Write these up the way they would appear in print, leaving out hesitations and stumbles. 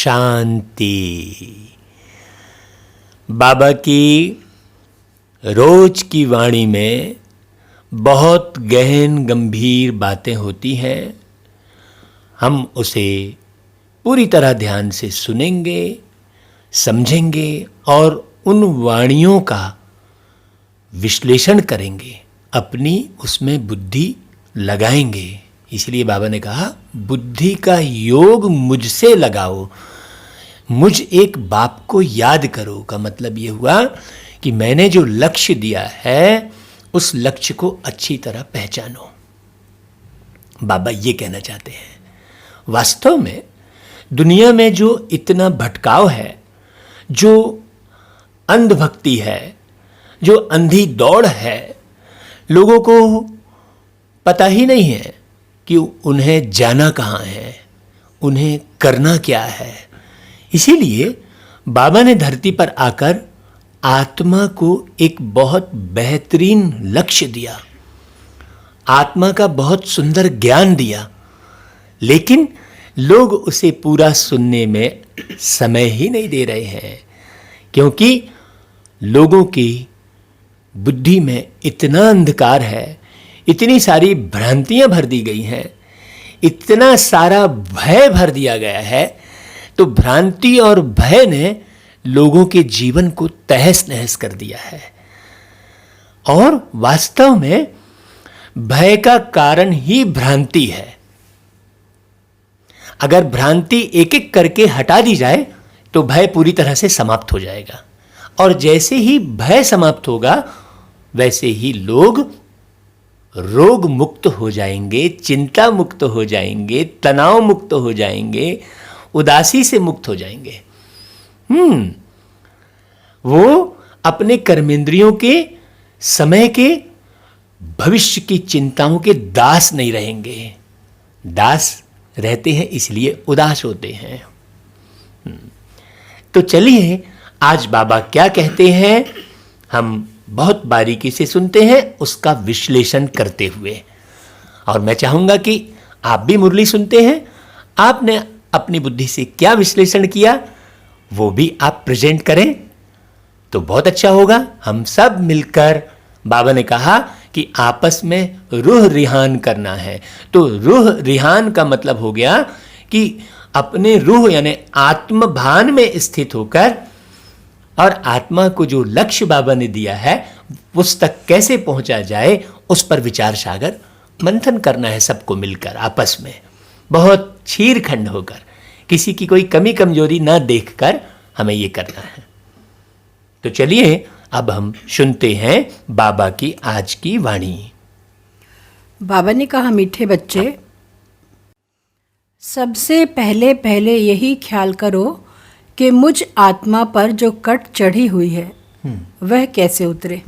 शांति। बाबा की रोज की वाणी में बहुत गहन गंभीर बातें होती हैं। हम उसे पूरी तरह ध्यान से सुनेंगे, समझेंगे और उन वाणियों का विश्लेषण करेंगे, अपनी उसमें बुद्धि लगाएंगे। इसलिए बाबा ने कहा बुद्धि का योग मुझसे लगाओ, मुझ एक बाप को याद करो। का मतलब ये हुआ कि मैंने जो लक्ष्य दिया है उस लक्ष्य को अच्छी तरह पहचानो। बाबा ये कहना चाहते हैं, वास्तव में दुनिया में जो इतना भटकाव है, जो अंधभक्ति है, जो अंधी दौड़ है, लोगों को पता ही नहीं है कि उन्हें जाना कहाँ है, उन्हें करना क्या है। इसीलिए बाबा ने धरती पर आकर आत्मा को एक बहुत बेहतरीन लक्ष्य दिया, आत्मा का बहुत सुंदर ज्ञान दिया, लेकिन लोग उसे पूरा सुनने में समय ही नहीं दे रहे हैं, क्योंकि लोगों की बुद्धि में इतना अंधकार है, इतनी सारी भ्रांतियां भर दी गई हैं, इतना सारा भय भर दिया गया है। तो भ्रांति और भय ने लोगों के जीवन को तहस नहस कर दिया है। और वास्तव में भय का कारण ही भ्रांति है। अगर भ्रांति एक एक करके हटा दी जाए तो भय पूरी तरह से समाप्त हो जाएगा। और जैसे ही भय समाप्त होगा वैसे ही लोग रोग मुक्त हो जाएंगे, चिंता मुक्त हो जाएंगे, तनाव मुक्त हो जाएंगे, उदासी से मुक्त हो जाएंगे। वो अपने कर्मेंद्रियों के, समय के, भविष्य की चिंताओं के दास नहीं रहेंगे। दास रहते हैं इसलिए उदास होते हैं। तो चलिए आज बाबा क्या कहते हैं हम बहुत बारीकी से सुनते हैं, उसका विश्लेषण करते हुए। और मैं चाहूंगा कि आप भी मुरली सुनते हैं, आपने अपनी बुद्धि से क्या विश्लेषण किया वो भी आप प्रेजेंट करें तो बहुत अच्छा होगा। हम सब मिलकर, बाबा ने कहा कि आपस में रूह रिहान करना है। तो रूह रिहान का मतलब हो गया कि अपने रूह यानी आत्मभान में स्थित होकर और आत्मा को जो लक्ष्य बाबा ने दिया है उस तक कैसे पहुंचा जाए, उस पर विचार सागर मंथन करना है सबको मिलकर, आपस में बहुत छीरखंड होकर, किसी की कोई कमी कमजोरी ना देखकर हमें ये करना है। तो चलिए अब हम सुनते हैं बाबा की आज की वाणी। बाबा ने कहा, मीठे बच्चे, सबसे पहले यही ख्याल करो कि मुझ आत्मा पर जो कट चढ़ी हुई है वह कैसे उतरे।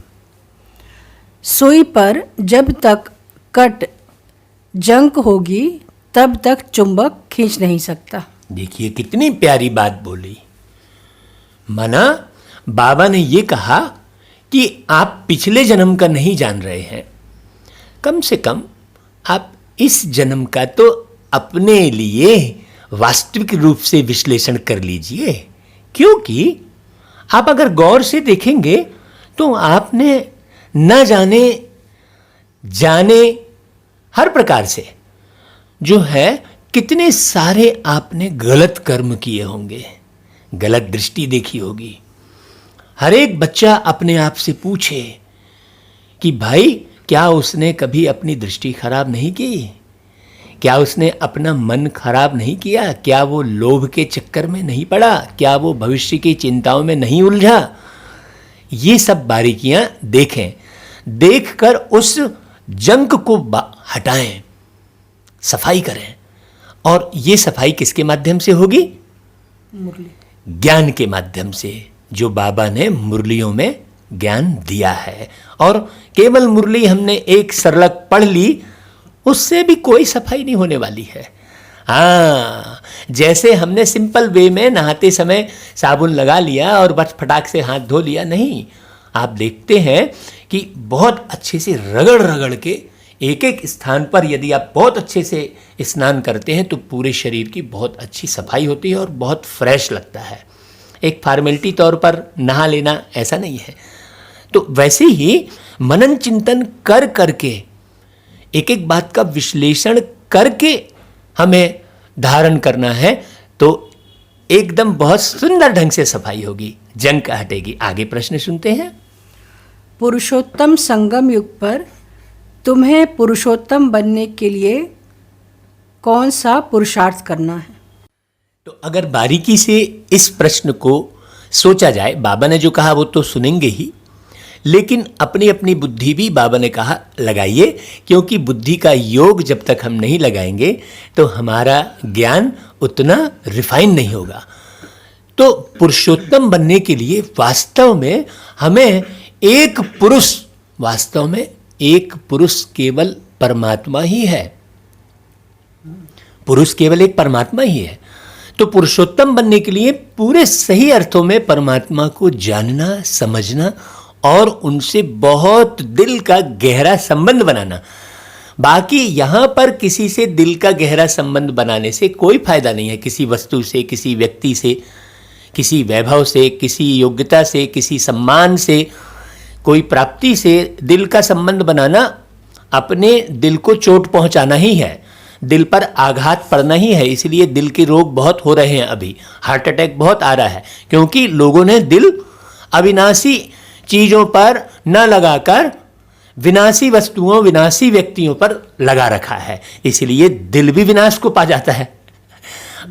सुई पर जब तक कट जंक होगी तब तक चुंबक खींच नहीं सकता। देखिए कितनी प्यारी बात बोली। माना बाबा ने ये कहा कि आप पिछले जन्म का नहीं जान रहे हैं, कम से कम आप इस जन्म का तो अपने लिए वास्तविक रूप से विश्लेषण कर लीजिए। क्योंकि आप अगर गौर से देखेंगे तो आपने न जाने हर प्रकार से जो है कितने सारे आपने गलत कर्म किए होंगे, गलत दृष्टि देखी होगी। हर एक बच्चा अपने आप से पूछे कि भाई क्या उसने कभी अपनी दृष्टि खराब नहीं की, क्या उसने अपना मन खराब नहीं किया, क्या वो लोभ के चक्कर में नहीं पड़ा, क्या वो भविष्य की चिंताओं में नहीं उलझा। ये सब बारीकियां देखें, देखकर उस जंक को हटाएं, सफाई करें। और ये सफाई किसके माध्यम से होगी? मुरली, ज्ञान के माध्यम से, जो बाबा ने मुरलियों में ज्ञान दिया है। और केवल मुरली हमने एक सरलक पढ़ ली, उससे भी कोई सफाई नहीं होने वाली है। हाँ, जैसे हमने सिंपल वे में नहाते समय साबुन लगा लिया और बस फटाक से हाथ धो लिया, नहीं। आप देखते हैं कि बहुत अच्छे से रगड़ रगड़ के एक एक स्थान पर यदि आप बहुत अच्छे से स्नान करते हैं तो पूरे शरीर की बहुत अच्छी सफाई होती है और बहुत फ्रेश लगता है। एक फॉर्मेलिटी तौर पर नहा लेना ऐसा नहीं है। तो वैसे ही मनन चिंतन कर करके एक एक बात का विश्लेषण करके हमें धारण करना है तो एकदम बहुत सुंदर ढंग से सफाई होगी, जंक हटेगी। आगे प्रश्न सुनते हैं। पुरुषोत्तम संगम युग पर तुम्हें पुरुषोत्तम बनने के लिए कौन सा पुरुषार्थ करना है? तो अगर बारीकी से इस प्रश्न को सोचा जाए, बाबा ने जो कहा वो तो सुनेंगे ही, लेकिन अपनी अपनी बुद्धि भी बाबा ने कहा लगाइए, क्योंकि बुद्धि का योग जब तक हम नहीं लगाएंगे तो हमारा ज्ञान उतना रिफाइन नहीं होगा। तो पुरुषोत्तम बनने के लिए वास्तव में हमें एक पुरुष, वास्तव में एक पुरुष केवल परमात्मा ही है। पुरुष केवल एक परमात्मा ही है। तो पुरुषोत्तम बनने के लिए पूरे सही अर्थों में परमात्मा को जानना, समझना और उनसे बहुत दिल का गहरा संबंध बनाना। बाकी यहाँ पर किसी से दिल का गहरा संबंध बनाने से कोई फायदा नहीं है। किसी वस्तु से, किसी व्यक्ति से, किसी वैभव से, किसी योग्यता से, किसी सम्मान से, कोई प्राप्ति से दिल का संबंध बनाना अपने दिल को चोट पहुँचाना ही है, दिल पर आघात पड़ना ही है। इसलिए दिल के रोग बहुत हो रहे हैं अभी, हार्ट अटैक बहुत आ रहा है, क्योंकि लोगों ने दिल अविनाशी चीज़ों पर न लगाकर विनाशी वस्तुओं, विनाशी व्यक्तियों पर लगा रखा है। इसलिए दिल भी विनाश को पा जाता है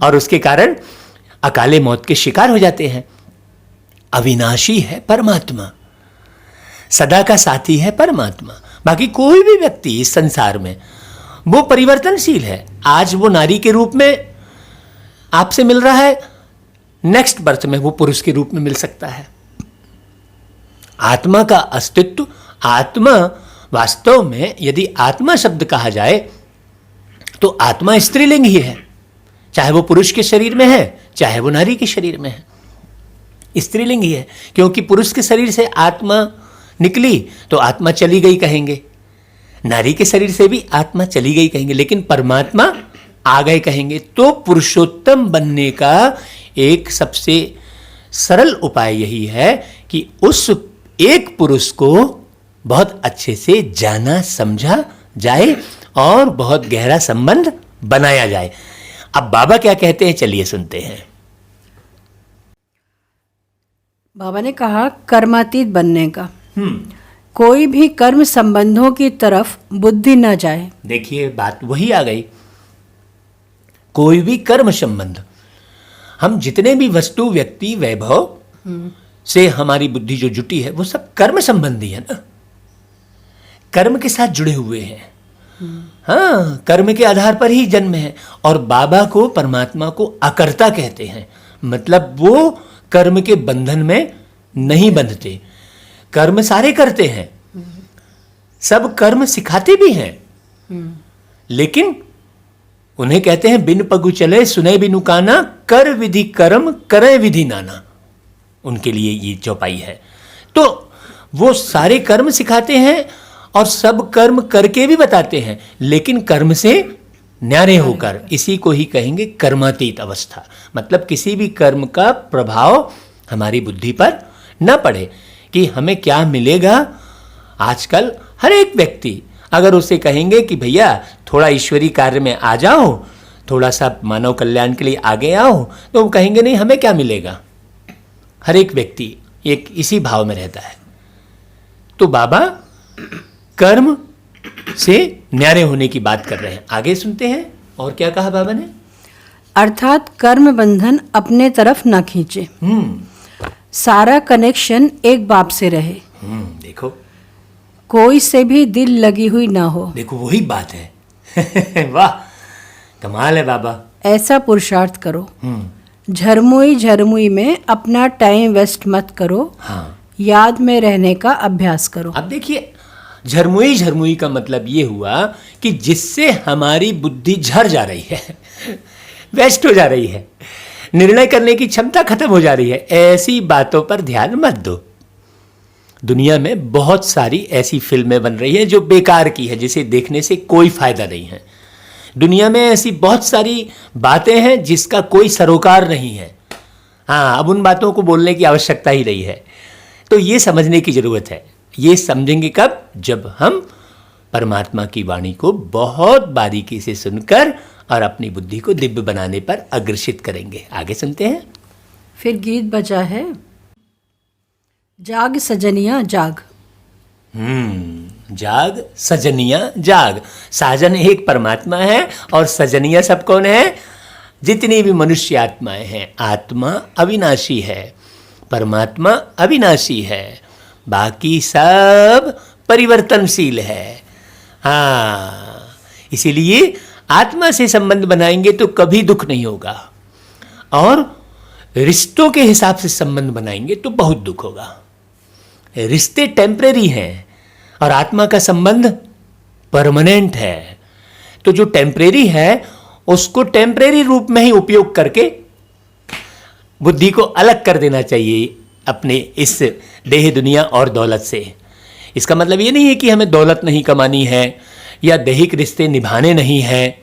और उसके कारण अकाले मौत के शिकार हो जाते हैं। अविनाशी है परमात्मा, सदा का साथी है परमात्मा। बाकी कोई भी व्यक्ति इस संसार में वो परिवर्तनशील है। आज वो नारी के रूप में आपसे मिल रहा है, नेक्स्ट बर्थ में वो पुरुष के रूप में मिल सकता है। आत्मा का अस्तित्व, आत्मा वास्तव में यदि आत्मा शब्द कहा जाए तो आत्मा स्त्रीलिंग ही है, चाहे वो पुरुष के शरीर में है चाहे वो नारी के शरीर में है, स्त्रीलिंग ही है। क्योंकि पुरुष के शरीर से आत्मा निकली तो आत्मा चली गई कहेंगे, नारी के शरीर से भी आत्मा चली गई कहेंगे, लेकिन परमात्मा आ गए कहेंगे। तो पुरुषोत्तम बनने का एक सबसे सरल उपाय यही है कि उस एक पुरुष को बहुत अच्छे से जाना समझा जाए और बहुत गहरा संबंध बनाया जाए। अब बाबा क्या कहते हैं, चलिए सुनते हैं। बाबा ने कहा कर्मातीत बनने का। कोई भी कर्म संबंधों की तरफ बुद्धि न जाए। देखिए बात वही आ गई, कोई भी कर्म संबंध, हम जितने भी वस्तु, व्यक्ति, वैभव से हमारी बुद्धि जो जुटी है वो सब कर्म संबंधी है ना, कर्म के साथ जुड़े हुए हैं। हाँ, कर्म के आधार पर ही जन्म है। और बाबा को, परमात्मा को अकर्ता कहते हैं, मतलब वो कर्म के बंधन में नहीं बंधते, कर्म सारे करते हैं, सब कर्म सिखाते भी हैं, लेकिन उन्हें कहते हैं बिन पगु चले सुने बिनु काना, कर विधि कर्म करे विधि नाना। उनके लिए ये चौपाई है। तो वो सारे कर्म सिखाते हैं और सब कर्म करके भी बताते हैं, लेकिन कर्म से न्यारे होकर। इसी को ही कहेंगे कर्मातीत अवस्था। मतलब किसी भी कर्म का प्रभाव हमारी बुद्धि पर न पड़े कि हमें क्या मिलेगा। आजकल हर एक व्यक्ति अगर उसे कहेंगे कि भैया थोड़ा ईश्वरीय कार्य में आ जाओ, थोड़ा सा मानव कल्याण के लिए आगे आओ, तो वो कहेंगे नहीं हमें क्या मिलेगा। हर एक व्यक्ति एक इसी भाव में रहता है। तो बाबा कर्म से न्यारे होने की बात कर रहे हैं। आगे सुनते हैं और क्या कहा बाबा ने। अर्थात कर्म बंधन अपने तरफ न खींचे, सारा कनेक्शन एक बाप से रहे। देखो, कोई से भी दिल लगी हुई ना हो। देखो वही बात है। वाह, कमाल है बाबा। ऐसा पुरुषार्थ करो। झरमुई झरमुई में अपना टाइम वेस्ट मत करो। हाँ, याद में रहने का अभ्यास करो। अब देखिए, झरमुई झरमुई का मतलब ये हुआ कि जिससे हमारी बुद्धि झर जा रही है, वेस्ट हो जा रही है, निर्णय करने की क्षमता खत्म हो जा रही है, ऐसी बातों पर ध्यान मत दो। दुनिया में बहुत सारी ऐसी फिल्में बन रही हैं जो बेकार की है, जिसे देखने से कोई फायदा नहीं है। दुनिया में ऐसी बहुत सारी बातें हैं जिसका कोई सरोकार नहीं है। हाँ, अब उन बातों को बोलने की आवश्यकता ही नहीं है। तो ये समझने की जरूरत है। ये समझेंगे कब? जब हम परमात्मा की वाणी को बहुत बारीकी से सुनकर और अपनी बुद्धि को दिव्य बनाने पर अग्रसित करेंगे। आगे सुनते हैं। फिर गीत बजा है, जाग सजनिया जाग। जाग सजनिया जाग। साजन एक परमात्मा है और सजनिया सब कौन है? जितनी भी मनुष्य आत्माएं हैं। आत्मा अविनाशी है, परमात्मा अविनाशी है, बाकी सब परिवर्तनशील है। हाँ, इसीलिए आत्मा से संबंध बनाएंगे तो कभी दुख नहीं होगा, और रिश्तों के हिसाब से संबंध बनाएंगे तो बहुत दुख होगा। रिश्ते टेम्परेरी हैं और आत्मा का संबंध परमानेंट है। तो जो टेम्परेरी है उसको टेम्परेरी रूप में ही उपयोग करके बुद्धि को अलग कर देना चाहिए अपने इस देह दुनिया और दौलत से। इसका मतलब ये नहीं है कि हमें दौलत नहीं कमानी है या दैहिक रिश्ते निभाने नहीं हैं,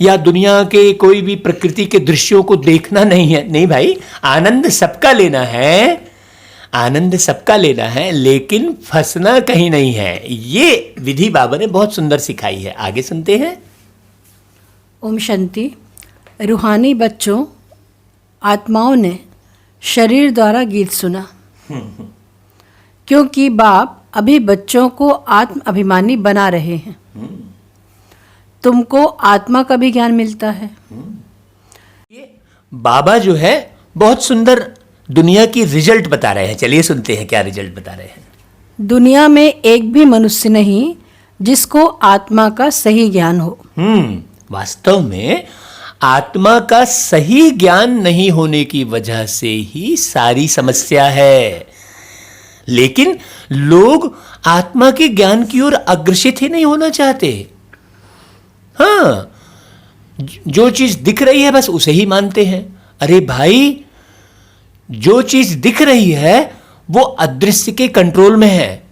या दुनिया के कोई भी प्रकृति के दृश्यों को देखना नहीं है। नहीं भाई, आनंद सबका लेना है, आनंद सबका लेना है, लेकिन फंसना कहीं नहीं है। ये विधि बाबा ने बहुत सुंदर सिखाई है। आगे सुनते हैं। ओम शांति। रूहानी बच्चों, आत्माओं ने शरीर द्वारा गीत सुना, क्योंकि बाप अभी बच्चों को आत्म अभिमानी बना रहे हैं। तुमको आत्मा का भी ज्ञान मिलता है। ये बाबा जो है बहुत सुंदर दुनिया की रिजल्ट बता रहे हैं। चलिए सुनते हैं क्या रिजल्ट बता रहे हैं। दुनिया में एक भी मनुष्य नहीं जिसको आत्मा का सही ज्ञान हो। वास्तव में आत्मा का सही ज्ञान नहीं होने की वजह से ही सारी समस्या है। लेकिन लोग आत्मा के ज्ञान की ओर अग्रसित ही नहीं होना चाहते। हाँ, जो चीज दिख रही है बस उसे ही मानते हैं। अरे भाई, जो चीज दिख रही है वो अदृश्य के कंट्रोल में है,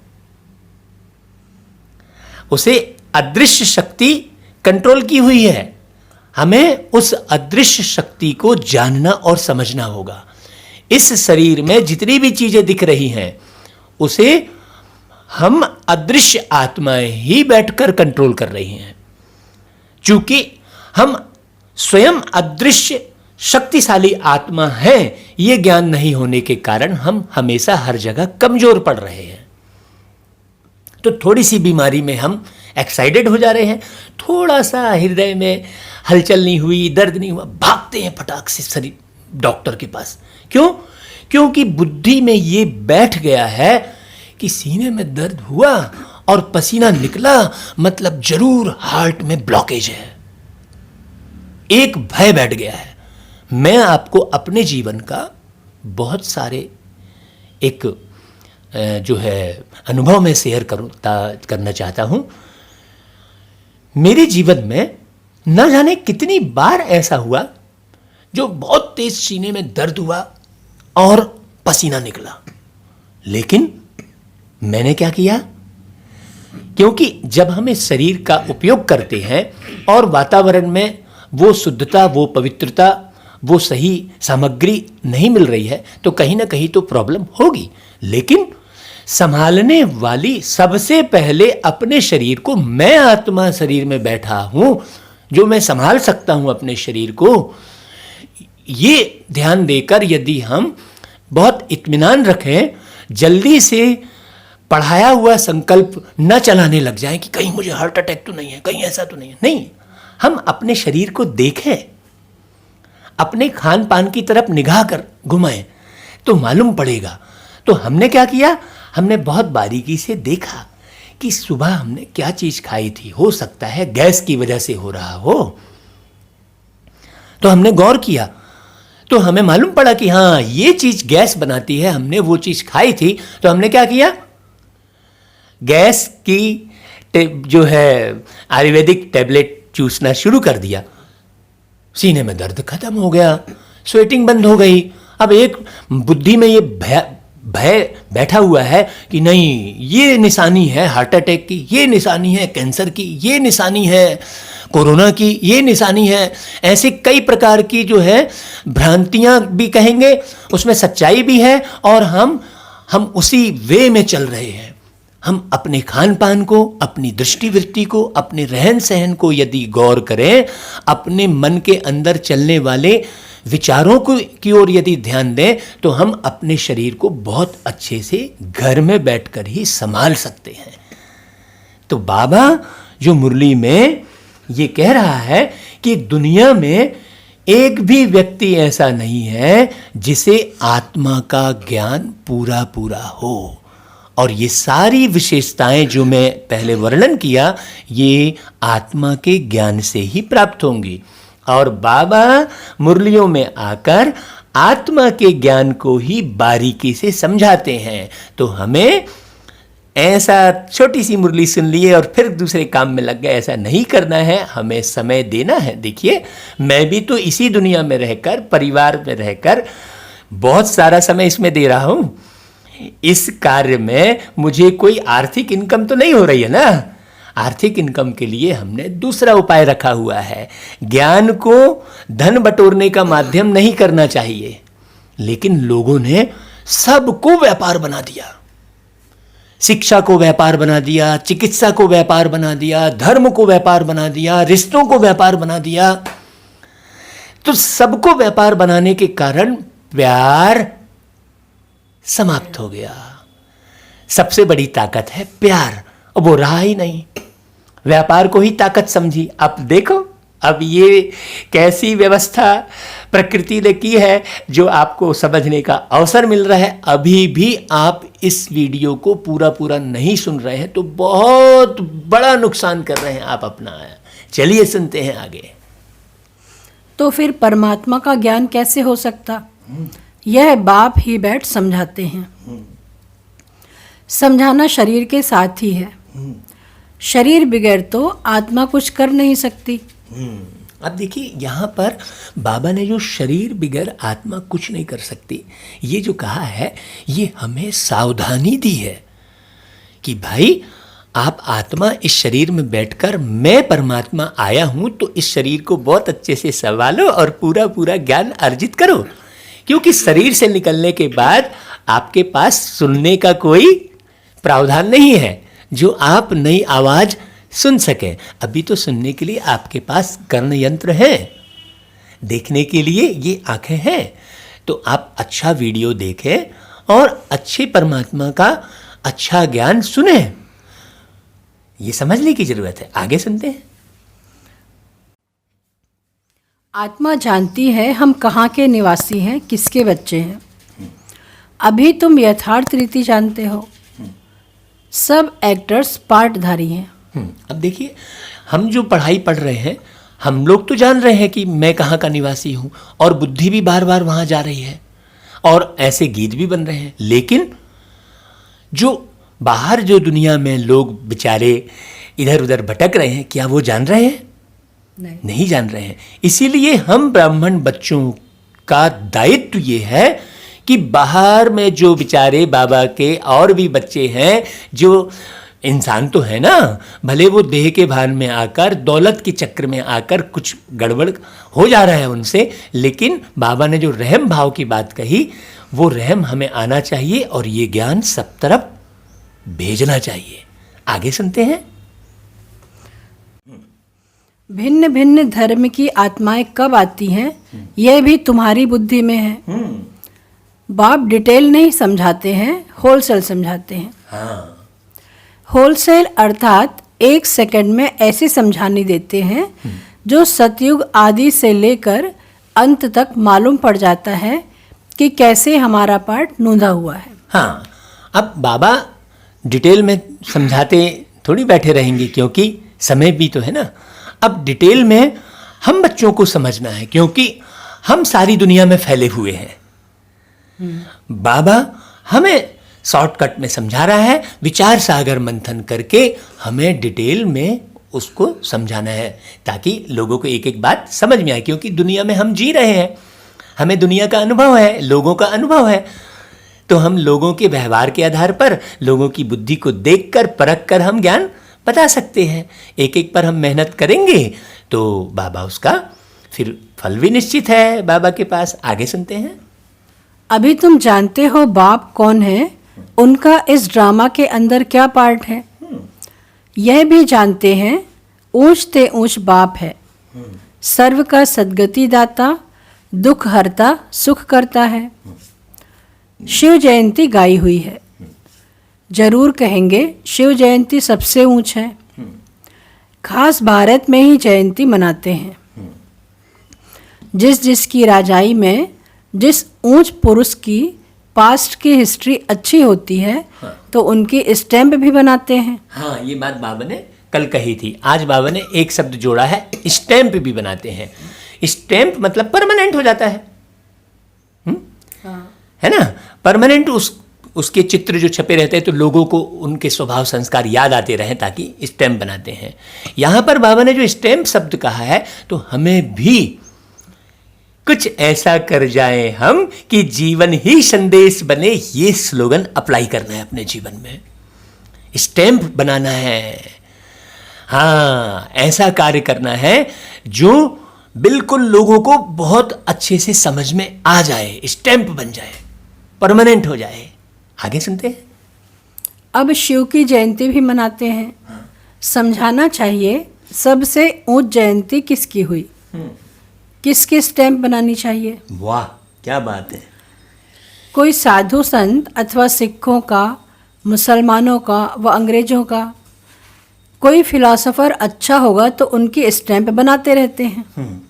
उसे अदृश्य शक्ति कंट्रोल की हुई है। हमें उस अदृश्य शक्ति को जानना और समझना होगा। इस शरीर में जितनी भी चीजें दिख रही हैं उसे हम अदृश्य आत्माएं ही बैठकर कंट्रोल कर रही हैं। चूंकि हम स्वयं अदृश्य शक्तिशाली आत्मा हैं, यह ज्ञान नहीं होने के कारण हम हमेशा हर जगह कमजोर पड़ रहे हैं। तो थोड़ी सी बीमारी में हम एक्साइटेड हो जा रहे हैं, थोड़ा सा हृदय में हलचल नहीं हुई, दर्द नहीं हुआ, भागते हैं फटाक से शरीर डॉक्टर के पास। क्यों? क्योंकि बुद्धि में ये बैठ गया है कि सीने में दर्द हुआ और पसीना निकला मतलब जरूर हार्ट में ब्लॉकेज है। एक भय बैठ गया है। मैं आपको अपने जीवन का बहुत सारे एक जो है अनुभव में शेयर करना चाहता हूं। मेरे जीवन में न जाने कितनी बार ऐसा हुआ जो बहुत तेज सीने में दर्द हुआ और पसीना निकला, लेकिन मैंने क्या किया? क्योंकि जब हम इस शरीर का उपयोग करते हैं और वातावरण में वो शुद्धता, वो पवित्रता, वो सही सामग्री नहीं मिल रही है तो कहीं ना कहीं तो प्रॉब्लम होगी। लेकिन संभालने वाली सबसे पहले अपने शरीर को, मैं आत्मा शरीर में बैठा हूं जो मैं संभाल सकता हूं अपने शरीर को, ये ध्यान देकर यदि हम बहुत इत्मीनान रखें, जल्दी से पढ़ाया हुआ संकल्प न चलाने लग जाएं कि कहीं मुझे हार्ट अटैक तो नहीं है, कहीं ऐसा तो नहीं है। नहीं, हम अपने शरीर को देखें, अपने खान पान की तरफ निगाह कर घुमाएं तो मालूम पड़ेगा। तो हमने क्या किया? हमने बहुत बारीकी से देखा कि सुबह हमने क्या चीज खाई थी, हो सकता है गैस की वजह से हो रहा हो। तो हमने गौर किया तो हमें मालूम पड़ा कि हाँ, ये चीज गैस बनाती है, हमने वो चीज खाई थी। तो हमने क्या किया? गैस की जो है आयुर्वेदिक टैबलेट चूसना शुरू कर दिया। सीने में दर्द खत्म हो गया, स्वेटिंग बंद हो गई। अब एक बुद्धि में ये भय बैठा हुआ है कि नहीं, ये निशानी है हार्ट अटैक की, ये निशानी है कैंसर की, ये निशानी है कोरोना की, ये निशानी है। ऐसे कई प्रकार की जो है भ्रांतियां भी कहेंगे, उसमें सच्चाई भी है, और हम उसी वे में चल रहे हैं। हम अपने खान पान को, अपनी दृष्टिवृत्ति को, अपने रहन सहन को यदि गौर करें, अपने मन के अंदर चलने वाले विचारों को की ओर यदि ध्यान दें, तो हम अपने शरीर को बहुत अच्छे से घर में बैठकर ही संभाल सकते हैं। तो बाबा जो मुरली में ये कह रहा है कि दुनिया में एक भी व्यक्ति ऐसा नहीं है जिसे आत्मा का ज्ञान पूरा पूरा हो, और ये सारी विशेषताएं जो मैं पहले वर्णन किया, ये आत्मा के ज्ञान से ही प्राप्त होंगी। और बाबा मुरलियों में आकर आत्मा के ज्ञान को ही बारीकी से समझाते हैं। तो हमें ऐसा छोटी सी मुरली सुन लिए और फिर दूसरे काम में लग गए, ऐसा नहीं करना है। हमें समय देना है। देखिए, मैं भी तो इसी दुनिया में रहकर, परिवार में रहकर बहुत सारा समय इसमें दे रहा हूँ। इस कार्य में मुझे कोई आर्थिक इनकम तो नहीं हो रही है ना। आर्थिक इनकम के लिए हमने दूसरा उपाय रखा हुआ है। ज्ञान को धन बटोरने का माध्यम नहीं करना चाहिए, लेकिन लोगों ने सबको व्यापार बना दिया। शिक्षा को व्यापार बना दिया, चिकित्सा को व्यापार बना दिया, धर्म को व्यापार बना दिया, रिश्तों को व्यापार बना दिया। तो सबको व्यापार बनाने के कारण प्यार समाप्त हो गया। सबसे बड़ी ताकत है प्यार, और वो रहा ही नहीं। व्यापार को ही ताकत समझी। अब देखो, अब ये कैसी व्यवस्था प्रकृति ने की है जो आपको समझने का अवसर मिल रहा है। अभी भी आप इस वीडियो को पूरा पूरा नहीं सुन रहे हैं तो बहुत बड़ा नुकसान कर रहे हैं आप अपना। चलिए सुनते हैं आगे। तो फिर परमात्मा का ज्ञान कैसे हो सकता? यह बाप ही बैठ समझाते हैं। समझाना शरीर के साथ ही है। शरीर बगैर तो आत्मा कुछ कर नहीं सकती। अब देखिए, यहाँ पर बाबा ने जो शरीर बगैर आत्मा कुछ नहीं कर सकती, ये जो कहा है, ये हमें सावधानी दी है कि भाई आप आत्मा इस शरीर में बैठकर मैं परमात्मा आया हूँ, तो इस शरीर को बहुत अच्छे से संभालो और पूरा पूरा ज्ञान अर्जित करो। क्योंकि शरीर से निकलने के बाद आपके पास सुनने का कोई प्रावधान नहीं है जो आप नई आवाज सुन सकें। अभी तो सुनने के लिए आपके पास कर्ण यंत्र है, देखने के लिए ये आंखें हैं। तो आप अच्छा वीडियो देखें और अच्छे परमात्मा का अच्छा ज्ञान सुने। ये समझने की जरूरत है। आगे सुनते हैं। आत्मा जानती है हम कहाँ के निवासी हैं, किसके बच्चे हैं। अभी तुम यथार्थ रीति जानते हो। सब एक्टर्स पार्टधारी हैं। अब देखिए, हम जो पढ़ाई पढ़ रहे हैं, हम लोग तो जान रहे हैं कि मैं कहाँ का निवासी हूँ, और बुद्धि भी बार बार वहाँ जा रही है, और ऐसे गीत भी बन रहे हैं। लेकिन जो बाहर जो दुनिया में लोग बेचारे इधर उधर भटक रहे हैं, क्या वो जान रहे हैं? नहीं जान रहे हैं। इसीलिए हम ब्राह्मण बच्चों का दायित्व ये है कि बाहर में जो बेचारे बाबा के और भी बच्चे हैं, जो इंसान तो है ना, भले वो देह के भान में आकर, दौलत के चक्र में आकर कुछ गड़बड़ हो जा रहा है उनसे, लेकिन बाबा ने जो रहम भाव की बात कही, वो रहम हमें आना चाहिए और ये ज्ञान सब तरफ भेजना चाहिए। आगे सुनते हैं। भिन्न भिन्न धर्म की आत्माएं कब आती हैं, यह भी तुम्हारी बुद्धि में है। बाप डिटेल नहीं समझाते हैं, होलसेल समझाते हैं। हाँ। होलसेल अर्थात एक सेकंड में ऐसे समझाने देते हैं जो सतयुग आदि से लेकर अंत तक मालूम पड़ जाता है कि कैसे हमारा पार्ट नूंधा हुआ है। हाँ, अब बाबा डिटेल में समझाते थोड़ी बैठे रहेंगे, क्योंकि समय भी तो है ना। अब डिटेल में हम बच्चों को समझना है, क्योंकि हम सारी दुनिया में फैले हुए हैं। बाबा हमें शॉर्टकट में समझा रहा है, विचार सागर मंथन करके हमें डिटेल में उसको समझाना है, ताकि लोगों को एक एक बात समझ में आए। क्योंकि दुनिया में हम जी रहे हैं, हमें दुनिया का अनुभव है, लोगों का अनुभव है। तो हम लोगों के व्यवहार के आधार पर, लोगों की बुद्धि को देखकर परख कर हम ज्ञान बता सकते हैं। एक एक पर हम मेहनत करेंगे तो बाबा उसका फिर फल भी निश्चित है बाबा के पास। आगे सुनते हैं। अभी तुम जानते हो बाप कौन है, उनका इस ड्रामा के अंदर क्या पार्ट है। यह भी जानते हैं ऊंच ते ऊंच बाप है, सर्व का सद्गति दाता, दुख हरता, सुख करता है। शिव जयंती गाई हुई है, जरूर कहेंगे शिव जयंती सबसे ऊंच है। खास भारत में ही जयंती मनाते हैं। जिस जिसकी राजाई में जिस ऊंच पुरुष की पास्ट की हिस्ट्री अच्छी होती है तो उनकी स्टैम्प भी बनाते हैं। हाँ, ये बात बाबा ने कल कही थी। आज बाबा ने एक शब्द जोड़ा है, स्टैम्प भी बनाते हैं। स्टैम्प मतलब परमानेंट हो जाता है। है ना, परमानेंट। उसके चित्र जो छपे रहते हैं तो लोगों को उनके स्वभाव संस्कार याद आते रहें, ताकि स्टैम्प बनाते हैं। यहाँ पर बाबा ने जो स्टैम्प शब्द कहा है, तो हमें भी कुछ ऐसा कर जाए हम कि जीवन ही संदेश बने, ये स्लोगन अप्लाई करना है अपने जीवन में। स्टैम्प बनाना है। हाँ, ऐसा कार्य करना है जो बिल्कुल लोगों को बहुत अच्छे से समझ में आ जाए, स्टैम्प बन जाए, परमानेंट हो जाए। आगे सुनते हैं। अब शिव की जयंती भी मनाते हैं। समझाना चाहिए सबसे ऊंच जयंती किसकी हुई, किसकी स्टैम्प बनानी चाहिए। वाह, क्या बात है। कोई साधु संत अथवा सिखों का, मुसलमानों का व अंग्रेजों का। कोई फिलॉसफर अच्छा होगा तो उनकी स्टैम्प बनाते रहते हैं,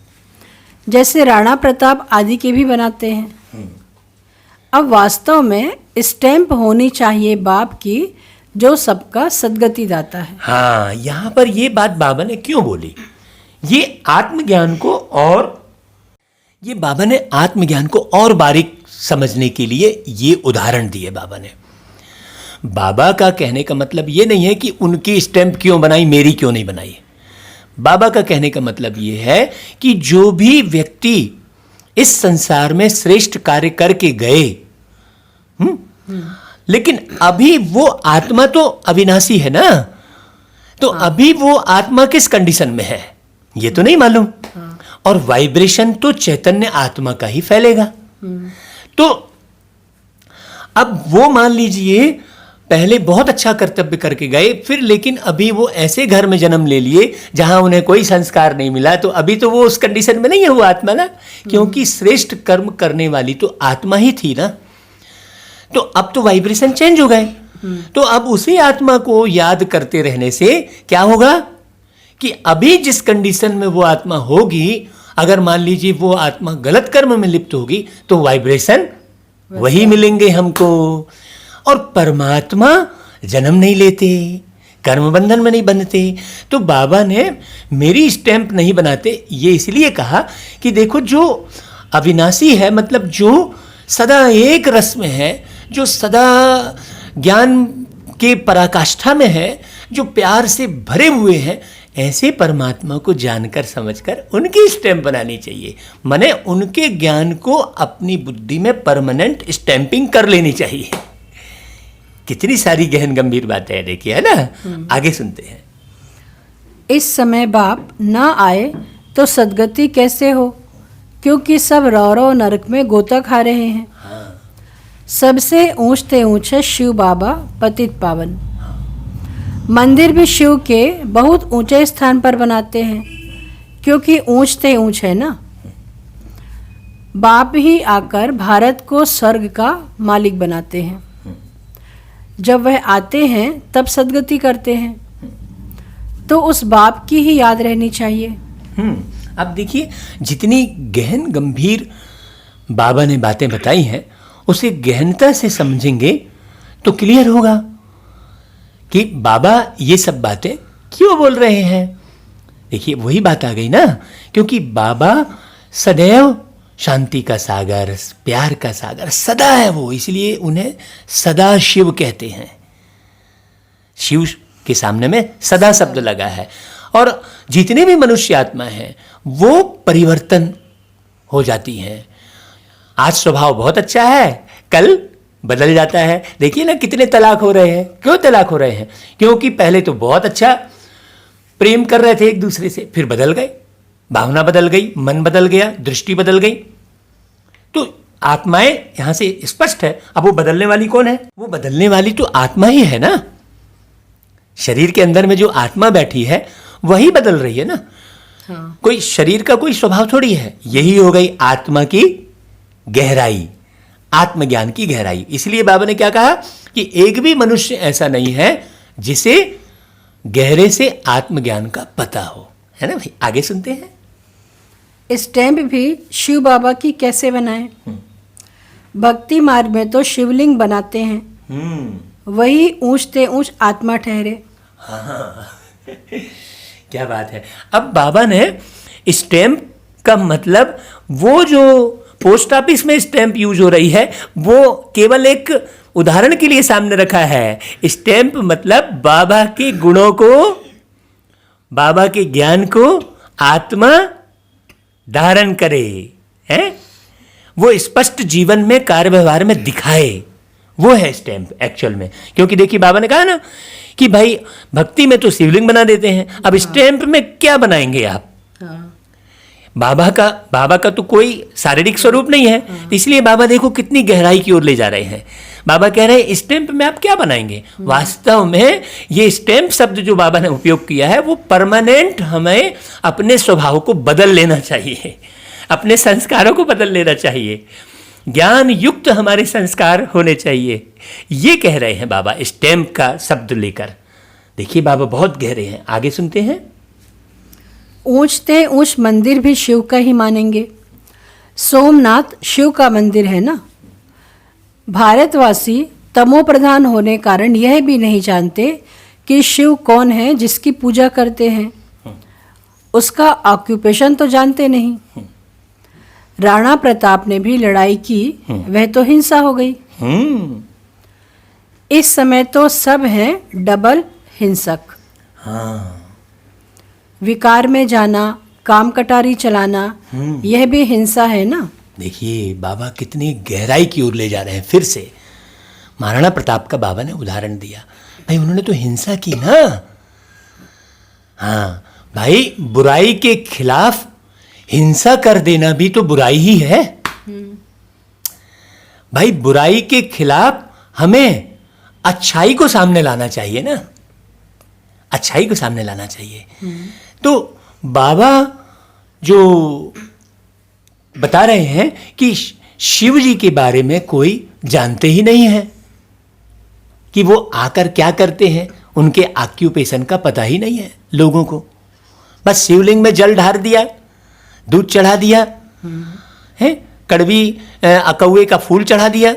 जैसे राणा प्रताप आदि के भी बनाते हैं। अब वास्तव में स्टैम्प होनी चाहिए बाप की, जो सबका सद्गति दाता है। हाँ, यहाँ पर ये बात बाबा ने क्यों बोली, ये आत्मज्ञान को और ये बाबा ने आत्मज्ञान को और बारीक समझने के लिए ये उदाहरण दिए बाबा ने। बाबा का कहने का मतलब ये नहीं है कि उनकी स्टैम्प क्यों बनाई, मेरी क्यों नहीं बनाई। बाबा का कहने का मतलब ये है कि जो भी व्यक्ति इस संसार में श्रेष्ठ कार्य करके गए, लेकिन अभी वो आत्मा तो अविनाशी है ना, तो अभी वो आत्मा किस कंडीशन में है ये तो नहीं मालूम। और वाइब्रेशन तो चैतन्य आत्मा का ही फैलेगा। तो अब वो मान लीजिए पहले बहुत अच्छा कर्तव्य करके गए, फिर लेकिन अभी वो ऐसे घर में जन्म ले लिए जहां उन्हें कोई संस्कार नहीं मिला, तो अभी तो वो उस कंडीशन में नहीं है वो आत्मा ना, क्योंकि श्रेष्ठ कर्म करने वाली तो आत्मा ही थी ना। तो अब तो वाइब्रेशन चेंज हो गए। तो अब उसी आत्मा को याद करते रहने से क्या होगा कि अभी जिस कंडीशन में वो आत्मा होगी, अगर मान लीजिए वो आत्मा गलत कर्म में लिप्त होगी तो वाइब्रेशन वही मिलेंगे हमको। और परमात्मा जन्म नहीं लेते, कर्म बंधन में नहीं बंधते। तो बाबा ने मेरी स्टैम्प नहीं बनाते ये इसलिए कहा कि देखो जो अविनाशी है, मतलब जो सदा एक रस में है, जो सदा ज्ञान के पराकाष्ठा में है, जो प्यार से भरे हुए हैं, ऐसे परमात्मा को जानकर समझकर उनकी स्टैम्प बनानी चाहिए। माने उनके ज्ञान को अपनी बुद्धि में परमानेंट स्टैंपिंग कर लेनी चाहिए। कितनी सारी गहन गंभीर बातें हैं, देखिए, है ना। आगे सुनते हैं। इस समय बाप ना आए तो सद्गति कैसे हो, क्योंकि सब रौरव नरक में गोता खा रहे हैं। सबसे ऊंचते ऊंच है शिव बाबा पतित पावन। मंदिर भी शिव के बहुत ऊंचे स्थान पर बनाते हैं, क्योंकि ऊंचते ऊंच है ना। बाप ही आकर भारत को स्वर्ग का मालिक बनाते हैं। जब वह आते हैं तब सद्गति करते हैं, तो उस बाप की ही याद रहनी चाहिए। अब देखिए, जितनी गहन गंभीर बाबा ने बातें बताई हैं, उसे गहनता से समझेंगे तो क्लियर होगा कि बाबा ये सब बातें क्यों बोल रहे हैं। देखिए, वही बात आ गई ना, क्योंकि बाबा सदैव शांति का सागर, प्यार का सागर सदा है वो, इसलिए उन्हें सदा शिव कहते हैं। शिव के सामने में सदा शब्द लगा है। और जितने भी मनुष्य आत्मा हैं वो परिवर्तन हो जाती हैं। आज स्वभाव बहुत अच्छा है, कल बदल जाता है। देखिए ना कितने तलाक हो रहे हैं। क्यों तलाक हो रहे हैं? क्योंकि पहले तो बहुत अच्छा प्रेम कर रहे थे एक दूसरे से, फिर बदल गए, भावना बदल गई, मन बदल गया, दृष्टि बदल गई। तो आत्माएं यहां से स्पष्ट है। अब वो बदलने वाली कौन है? वो बदलने वाली तो आत्मा ही है ना। शरीर के अंदर में जो आत्मा बैठी है वही बदल रही है ना। हाँ। कोई शरीर का कोई स्वभाव थोड़ी है। यही हो गई आत्मा की गहराई, आत्मज्ञान की गहराई। इसलिए बाबा ने क्या कहा कि एक भी मनुष्य ऐसा नहीं है जिसे गहरे से आत्मज्ञान का पता हो, है ना भाई। आगे सुनते हैं। स्टैम्प भी शिव बाबा की कैसे बनाएं? भक्ति मार्ग में तो शिवलिंग बनाते हैं, वही ऊंचते ऊंच आत्मा ठहरे। हाँ क्या बात है। अब बाबा ने स्टैम्प का मतलब, वो जो पोस्ट ऑफिस में स्टैम्प यूज हो रही है वो केवल एक उदाहरण के लिए सामने रखा है। स्टैम्प मतलब बाबा के गुणों को, बाबा के ज्ञान को आत्मा धारण करे, है वो स्पष्ट जीवन में कार्य व्यवहार में दिखाए, वो है स्टैम्प एक्चुअल में। क्योंकि देखिए बाबा ने कहा ना कि भाई भक्ति में तो शिवलिंग बना देते हैं, अब स्टैम्प में क्या बनाएंगे आप? बाबा का तो कोई शारीरिक स्वरूप नहीं है, इसलिए बाबा देखो कितनी गहराई की ओर ले जा रहे हैं। बाबा कह रहे हैं स्टैम्प में आप क्या बनाएंगे? वास्तव में ये स्टैम्प शब्द जो बाबा ने उपयोग किया है वो परमानेंट हमें अपने स्वभाव को बदल लेना चाहिए, अपने संस्कारों को बदल लेना चाहिए, ज्ञान युक्त हमारे संस्कार होने चाहिए। ये कह रहे हैं बाबा स्टैम्प का शब्द लेकर। देखिए बाबा बहुत गहरे हैं। आगे सुनते हैं। ऊंचते ऊंच मंदिर भी शिव का ही मानेंगे। सोमनाथ शिव का मंदिर है ना। भारतवासी तमो प्रधान होने कारण यह भी नहीं जानते कि शिव कौन है जिसकी पूजा करते हैं, उसका ऑक्यूपेशन तो जानते नहीं। राणा प्रताप ने भी लड़ाई की, वह तो हिंसा हो गई। इस समय तो सब हैं डबल हिंसक। विकार में जाना, काम कटारी चलाना, यह भी हिंसा है ना। देखिए बाबा कितनी गहराई की ओर ले जा रहे हैं। फिर से महाराणा प्रताप का बाबा ने उदाहरण दिया। भाई उन्होंने तो हिंसा की ना। हाँ भाई, बुराई के खिलाफ हिंसा कर देना भी तो बुराई ही है। भाई बुराई के खिलाफ हमें अच्छाई को सामने लाना चाहिए ना, अच्छाई को सामने लाना चाहिए। तो बाबा जो बता रहे हैं कि शिव जी के बारे में कोई जानते ही नहीं है कि वो आकर क्या करते हैं, उनके ऑक्यूपेशन का पता ही नहीं है लोगों को। बस शिवलिंग में जल ढार दिया, दूध चढ़ा दिया है, कड़वी अकौए का फूल चढ़ा दिया,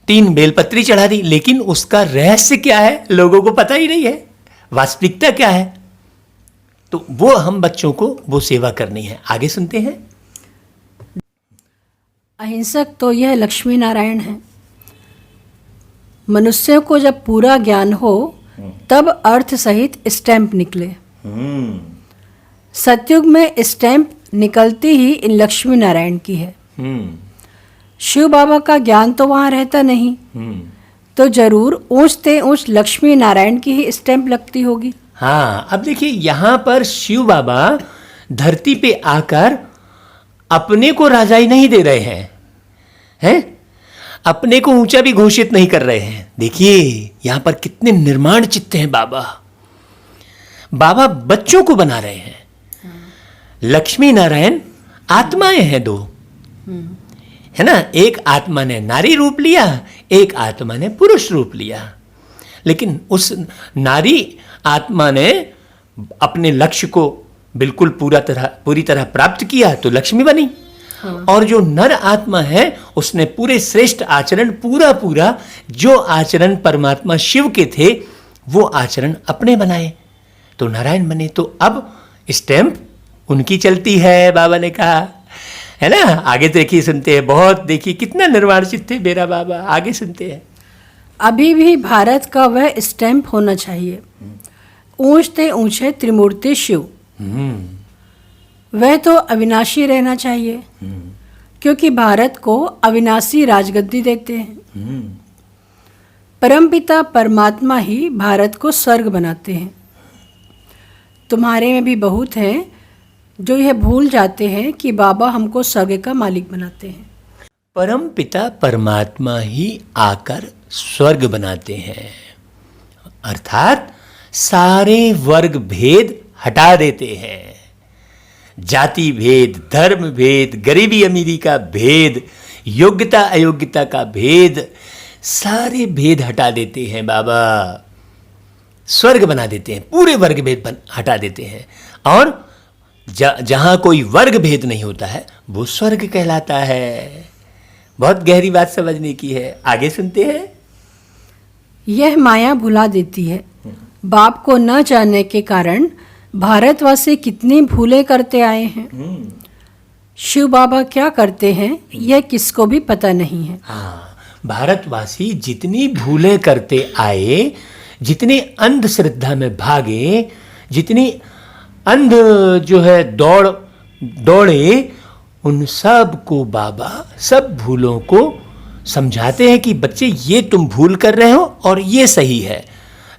3 बेलपत्री चढ़ा दी, लेकिन उसका रहस्य क्या है लोगों को पता ही नहीं है, वास्तविकता क्या है। तो वो हम बच्चों को वो सेवा करनी है। आगे सुनते हैं। अहिंसक तो यह लक्ष्मी नारायण है। मनुष्य को जब पूरा ज्ञान हो तब अर्थ सहित स्टैंप निकले। सतयुग में स्टैंप निकलती ही इन लक्ष्मी नारायण की है। शिव बाबा का ज्ञान तो वहाँ रहता नहीं, तो जरूर ऊंचते ऊंच लक्ष्मी नारायण की ही स्टैंप लगती होगी। हाँ, अब देखिए यहाँ पर शिव बाबा धरती पे आकर अपने को राजाई नहीं दे रहे हैं, अपने को ऊंचा भी घोषित नहीं कर रहे हैं। देखिए यहाँ पर कितने निर्माण चित्त हैं बाबा। बाबा बच्चों को बना रहे हैं। लक्ष्मी नारायण आत्माएं हैं 2, है ना। एक आत्मा ने नारी रूप लिया, एक आत्मा ने पुरुष रूप लिया। लेकिन उस नारी आत्मा ने अपने लक्ष्य को बिल्कुल पूरी तरह प्राप्त किया तो लक्ष्मी बनी। और जो नर आत्मा है उसने पूरे श्रेष्ठ आचरण, पूरा जो आचरण परमात्मा शिव के थे वो आचरण अपने बनाए तो नारायण बने। तो अब स्टैंप उनकी चलती है, बाबा ने कहा, है ना। आगे देखिए, सुनते हैं। बहुत देखिए कितना निर्वाण चित्त है मेरा बाबा। आगे सुनते हैं। अभी भी भारत का वह स्टैंप होना चाहिए, ऊंचते ऊंचे त्रिमूर्ति शिव। वह तो अविनाशी रहना चाहिए। क्योंकि भारत को अविनाशी राजगद्दी देते हैं। परमपिता परमात्मा ही भारत को स्वर्ग बनाते हैं। तुम्हारे में भी बहुत हैं जो यह भूल जाते हैं कि बाबा हमको स्वर्ग का मालिक बनाते हैं। परम पिता परमात्मा ही आकर स्वर्ग बनाते हैं, अर्थात सारे वर्ग भेद हटा देते हैं। जाति भेद, धर्म भेद, गरीबी अमीरी का भेद, योग्यता अयोग्यता का भेद, सारे भेद हटा देते हैं बाबा। स्वर्ग बना देते हैं, पूरे वर्ग भेद हटा देते हैं। और जहां कोई वर्ग भेद नहीं होता है वो स्वर्ग कहलाता है। बहुत गहरी बात समझने की है, आगे सुनते हैं। यह माया भुला देती है। बाप को न जानने के कारण भारतवासी कितनी भूलें करते आए हैं। शिव बाबा क्या करते हैं यह किसको भी पता नहीं है। हाँ, भारतवासी जितनी भूलें करते आए, जितनी अंधश्रद्धा में भागे, जितनी अंध जो है दौड़े, उन सब को बाबा सब भूलों को समझाते हैं कि बच्चे ये तुम भूल कर रहे हो और ये सही है।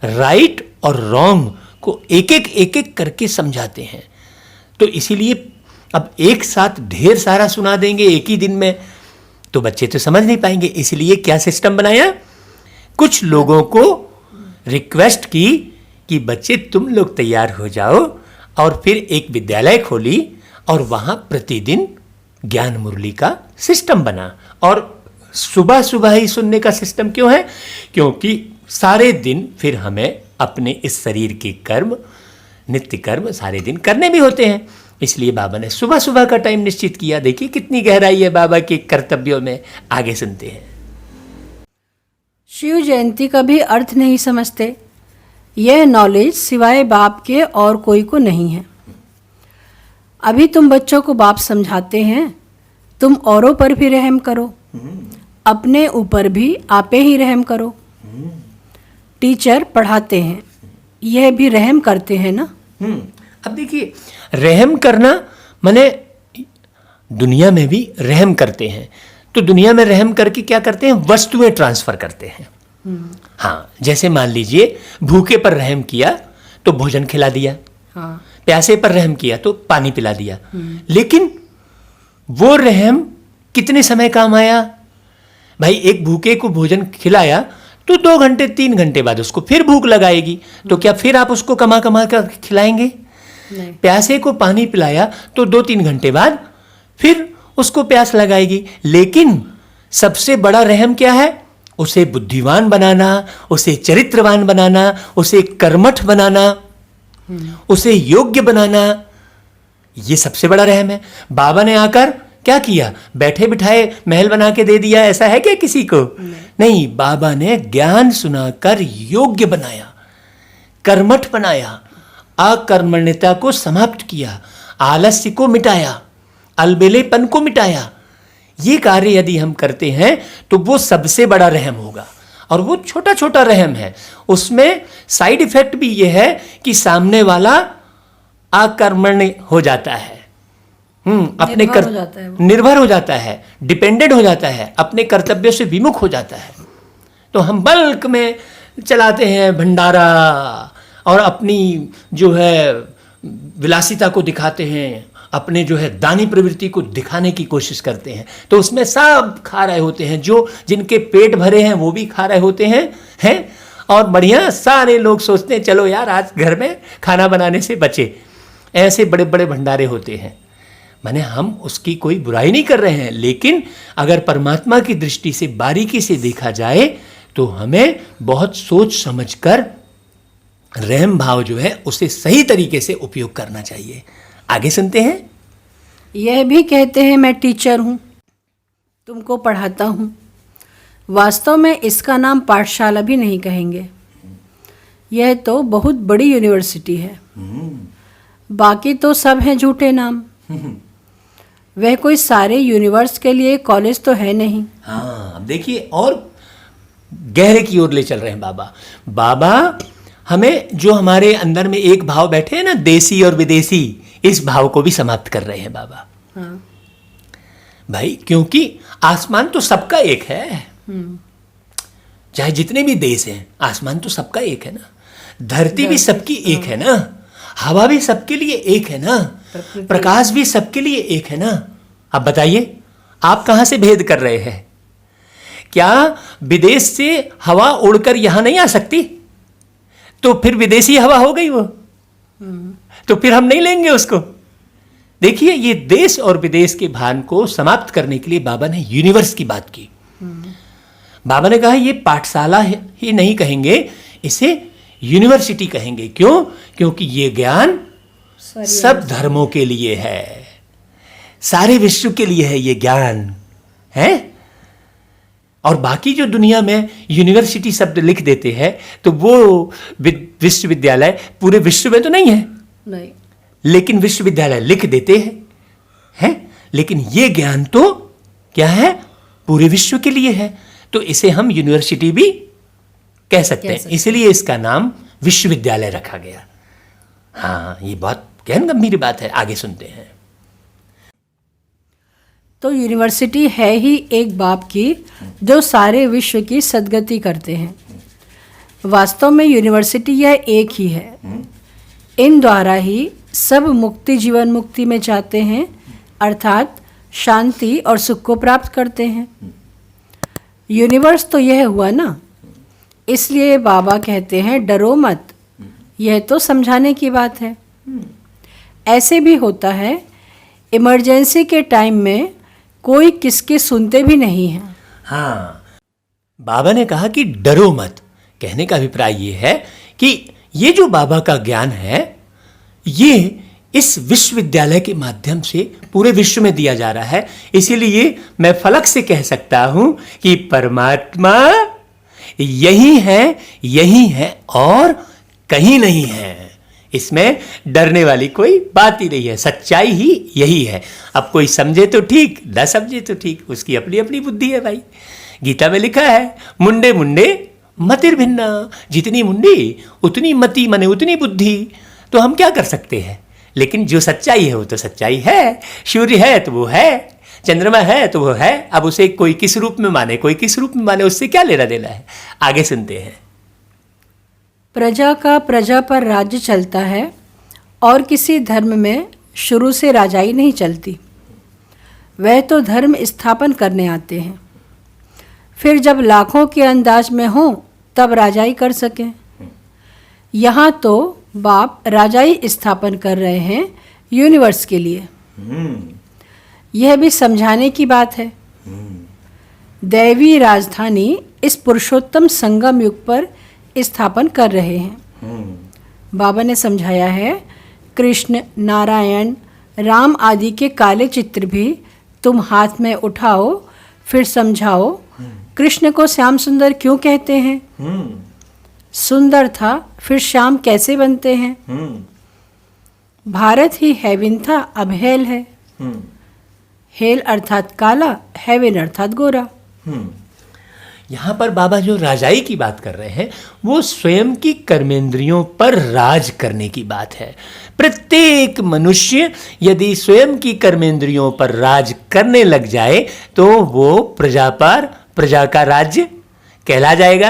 राइट और रॉन्ग को एक एक करके समझाते हैं। तो इसीलिए अब एक साथ ढेर सारा सुना देंगे एक ही दिन में तो बच्चे तो समझ नहीं पाएंगे। इसलिए क्या सिस्टम बनाया, कुछ लोगों को रिक्वेस्ट की कि बच्चे तुम लोग तैयार हो जाओ, और फिर एक विद्यालय खोली और वहां प्रतिदिन ज्ञान मुरली का सिस्टम बना। और सुबह सुबह ही सुनने का सिस्टम क्यों है, क्योंकि सारे दिन फिर हमें अपने इस शरीर के कर्म, नित्य कर्म सारे दिन करने भी होते हैं। इसलिए बाबा ने सुबह सुबह का टाइम निश्चित किया। देखिए कितनी गहराई है बाबा के कर्तव्यों में। आगे सुनते हैं। शिव जयंती का भी अर्थ नहीं समझते। यह नॉलेज सिवाय बाप के और कोई को नहीं है। अभी तुम बच्चों को बाप समझाते हैं, तुम औरों पर भी रहम करो, अपने ऊपर भी आपे ही रहम करो। टीचर पढ़ाते हैं, यह भी रहम करते हैं ना। अब देखिए, रहम करना माने दुनिया में भी रहम करते हैं। तो दुनिया में रहम करके क्या करते हैं, वस्तुएं ट्रांसफर करते हैं। हाँ, जैसे मान लीजिए भूखे पर रहम किया तो भोजन खिला दिया। हाँ। प्यासे पर रहम किया तो पानी पिला दिया। लेकिन वो रहम कितने समय काम आया भाई। एक भूखे को भोजन खिलाया तो 2 घंटे 3 घंटे बाद उसको फिर भूख लगाएगी, तो क्या फिर आप उसको कमा कमा कर खिलाएंगे? नहीं। प्यासे को पानी पिलाया तो 2-3 घंटे बाद फिर उसको प्यास लगाएगी। लेकिन सबसे बड़ा रहम क्या है, उसे बुद्धिवान बनाना, उसे चरित्रवान बनाना, उसे कर्मठ बनाना, उसे योग्य बनाना। ये सबसे बड़ा रहम है। बाबा ने आकर क्या किया, बैठे बिठाए महल बना के दे दिया, ऐसा है क्या किसी को? नहीं, बाबा ने ज्ञान सुनाकर योग्य बनाया, कर्मठ बनाया, अकर्मण्यता को समाप्त किया, आलस्य को मिटाया, अलबेलेपन को मिटाया। ये कार्य यदि हम करते हैं तो वो सबसे बड़ा रहम होगा। और वो छोटा छोटा रहम है, उसमें साइड इफेक्ट भी ये है कि सामने वाला अकर्मण्य हो जाता है, अपने निर्भर हो जाता है, डिपेंडेंट हो जाता है, अपने कर्तव्यों से विमुख हो जाता है। तो हम बल्क में चलाते हैं भंडारा और अपनी जो है विलासिता को दिखाते हैं, अपने जो है दानी प्रवृत्ति को दिखाने की कोशिश करते हैं। तो उसमें सब खा रहे होते हैं, जो जिनके पेट भरे हैं वो भी खा रहे होते हैं और बढ़िया सारे लोग सोचते हैं चलो यार आज घर में खाना बनाने से बचे। ऐसे बड़े बड़े भंडारे होते हैं। माने हम उसकी कोई बुराई नहीं कर रहे हैं, लेकिन अगर परमात्मा की दृष्टि से बारीकी से देखा जाए तो हमें बहुत सोच समझकर रहम भाव जो है उसे सही तरीके से उपयोग करना चाहिए। आगे सुनते हैं। यह भी कहते हैं मैं टीचर हूँ, तुमको पढ़ाता हूँ। वास्तव में इसका नाम पाठशाला भी नहीं कहेंगे, यह तो बहुत बड़ी यूनिवर्सिटी है। बाकी तो सब हैं झूठे नाम। वह कोई सारे यूनिवर्स के लिए कॉलेज तो है नहीं। हाँ, अब देखिए और गहरे की ओर ले चल रहे हैं बाबा। बाबा हमें जो हमारे अंदर में एक भाव बैठे हैं ना, देसी और विदेशी, इस भाव को भी समाप्त कर रहे हैं बाबा। हाँ। भाई, क्योंकि आसमान तो सबका एक है। चाहे जितने भी देश हैं, आसमान तो सबका एक है ना, धरती भी सबकी एक है ना, हवा भी सबके लिए एक है ना, प्रकाश भी सबके लिए एक है ना। अब बताइए, आप कहां से भेद कर रहे हैं? क्या विदेश से हवा उड़कर यहां नहीं आ सकती? तो फिर विदेशी हवा हो गई वो, तो फिर हम नहीं लेंगे उसको। देखिए, ये देश और विदेश के भान को समाप्त करने के लिए बाबा ने यूनिवर्स की बात की। बाबा ने कहा ये पाठशाला ही नहीं कहेंगे, इसे यूनिवर्सिटी कहेंगे। क्यों? क्योंकि ये ज्ञान सब धर्मों के लिए है, सारे विश्व के लिए है ये ज्ञान है। और बाकी जो दुनिया में यूनिवर्सिटी शब्द लिख देते हैं, तो वो विश्वविद्यालय पूरे विश्व में तो नहीं है, नहीं, लेकिन विश्वविद्यालय लिख देते हैं। लेकिन ये ज्ञान तो क्या है? पूरे विश्व के लिए है, तो इसे हम यूनिवर्सिटी भी कह सकते हैं। इसलिए इसका नाम विश्वविद्यालय रखा गया। हाँ, ये बहुत गहन गंभीर बात है। आगे सुनते हैं। तो यूनिवर्सिटी है ही एक बाप की, जो सारे विश्व की सद्गति करते हैं। वास्तव में यूनिवर्सिटी यह एक ही है। इन द्वारा ही सब मुक्ति, जीवन मुक्ति में जाते हैं, अर्थात शांति और सुख को प्राप्त करते हैं। यूनिवर्स तो यह हुआ ना, इसलिए बाबा कहते हैं डरो मत। यह तो समझाने की बात है। ऐसे भी होता है, इमरजेंसी के टाइम में कोई किसके सुनते भी नहीं हैं। हाँ, बाबा ने कहा कि डरो मत। कहने का अभिप्राय ये है कि ये जो बाबा का ज्ञान है, ये इस विश्वविद्यालय के माध्यम से पूरे विश्व में दिया जा रहा है। इसीलिए मैं फलक से कह सकता हूं कि परमात्मा यही है और कहीं नहीं है। इसमें डरने वाली कोई बात ही नहीं है, सच्चाई ही यही है। अब कोई समझे तो ठीक, न समझे तो ठीक, उसकी अपनी अपनी बुद्धि है भाई। गीता में लिखा है, मुंडे मुंडे मतिर्भिन्ना, जितनी मुंडी उतनी मति, माने उतनी बुद्धि। तो हम क्या कर सकते हैं? लेकिन जो सच्चाई है वो तो सच्चाई है। सूर्य है तो वो है, चंद्रमा है तो वो है। अब उसे कोई किस रूप में माने, कोई किस रूप में माने, उससे क्या लेना देना है। आगे सुनते हैं। प्रजा का प्रजा पर राज्य चलता है, और किसी धर्म में शुरू से राजाई नहीं चलती। वह तो धर्म स्थापन करने आते हैं, फिर जब लाखों के अंदाज में हो तब राजाई कर सकें। यहाँ तो बाप राजाई स्थापन कर रहे हैं यूनिवर्स के लिए। यह भी समझाने की बात है। दैवी राजधानी इस पुरुषोत्तम संगम युग पर स्थापन कर रहे हैं। बाबा ने समझाया है, कृष्ण, नारायण, राम आदि के काले चित्र भी तुम हाथ में उठाओ, फिर समझाओ कृष्ण को श्याम सुंदर क्यों कहते हैं। सुंदर था, फिर श्याम कैसे बनते हैं। भारत ही हेविन था, अब हेल है। हेल अर्थात काला, हेविन अर्थात गोरा। यहाँ पर बाबा जो राजाई की बात कर रहे हैं, वो स्वयं की कर्मेंद्रियों पर राज करने की बात है। प्रत्येक मनुष्य यदि स्वयं की कर्मेंद्रियों पर राज करने लग जाए, तो वो प्रजा पर, प्रजा का राज्य कहला जाएगा।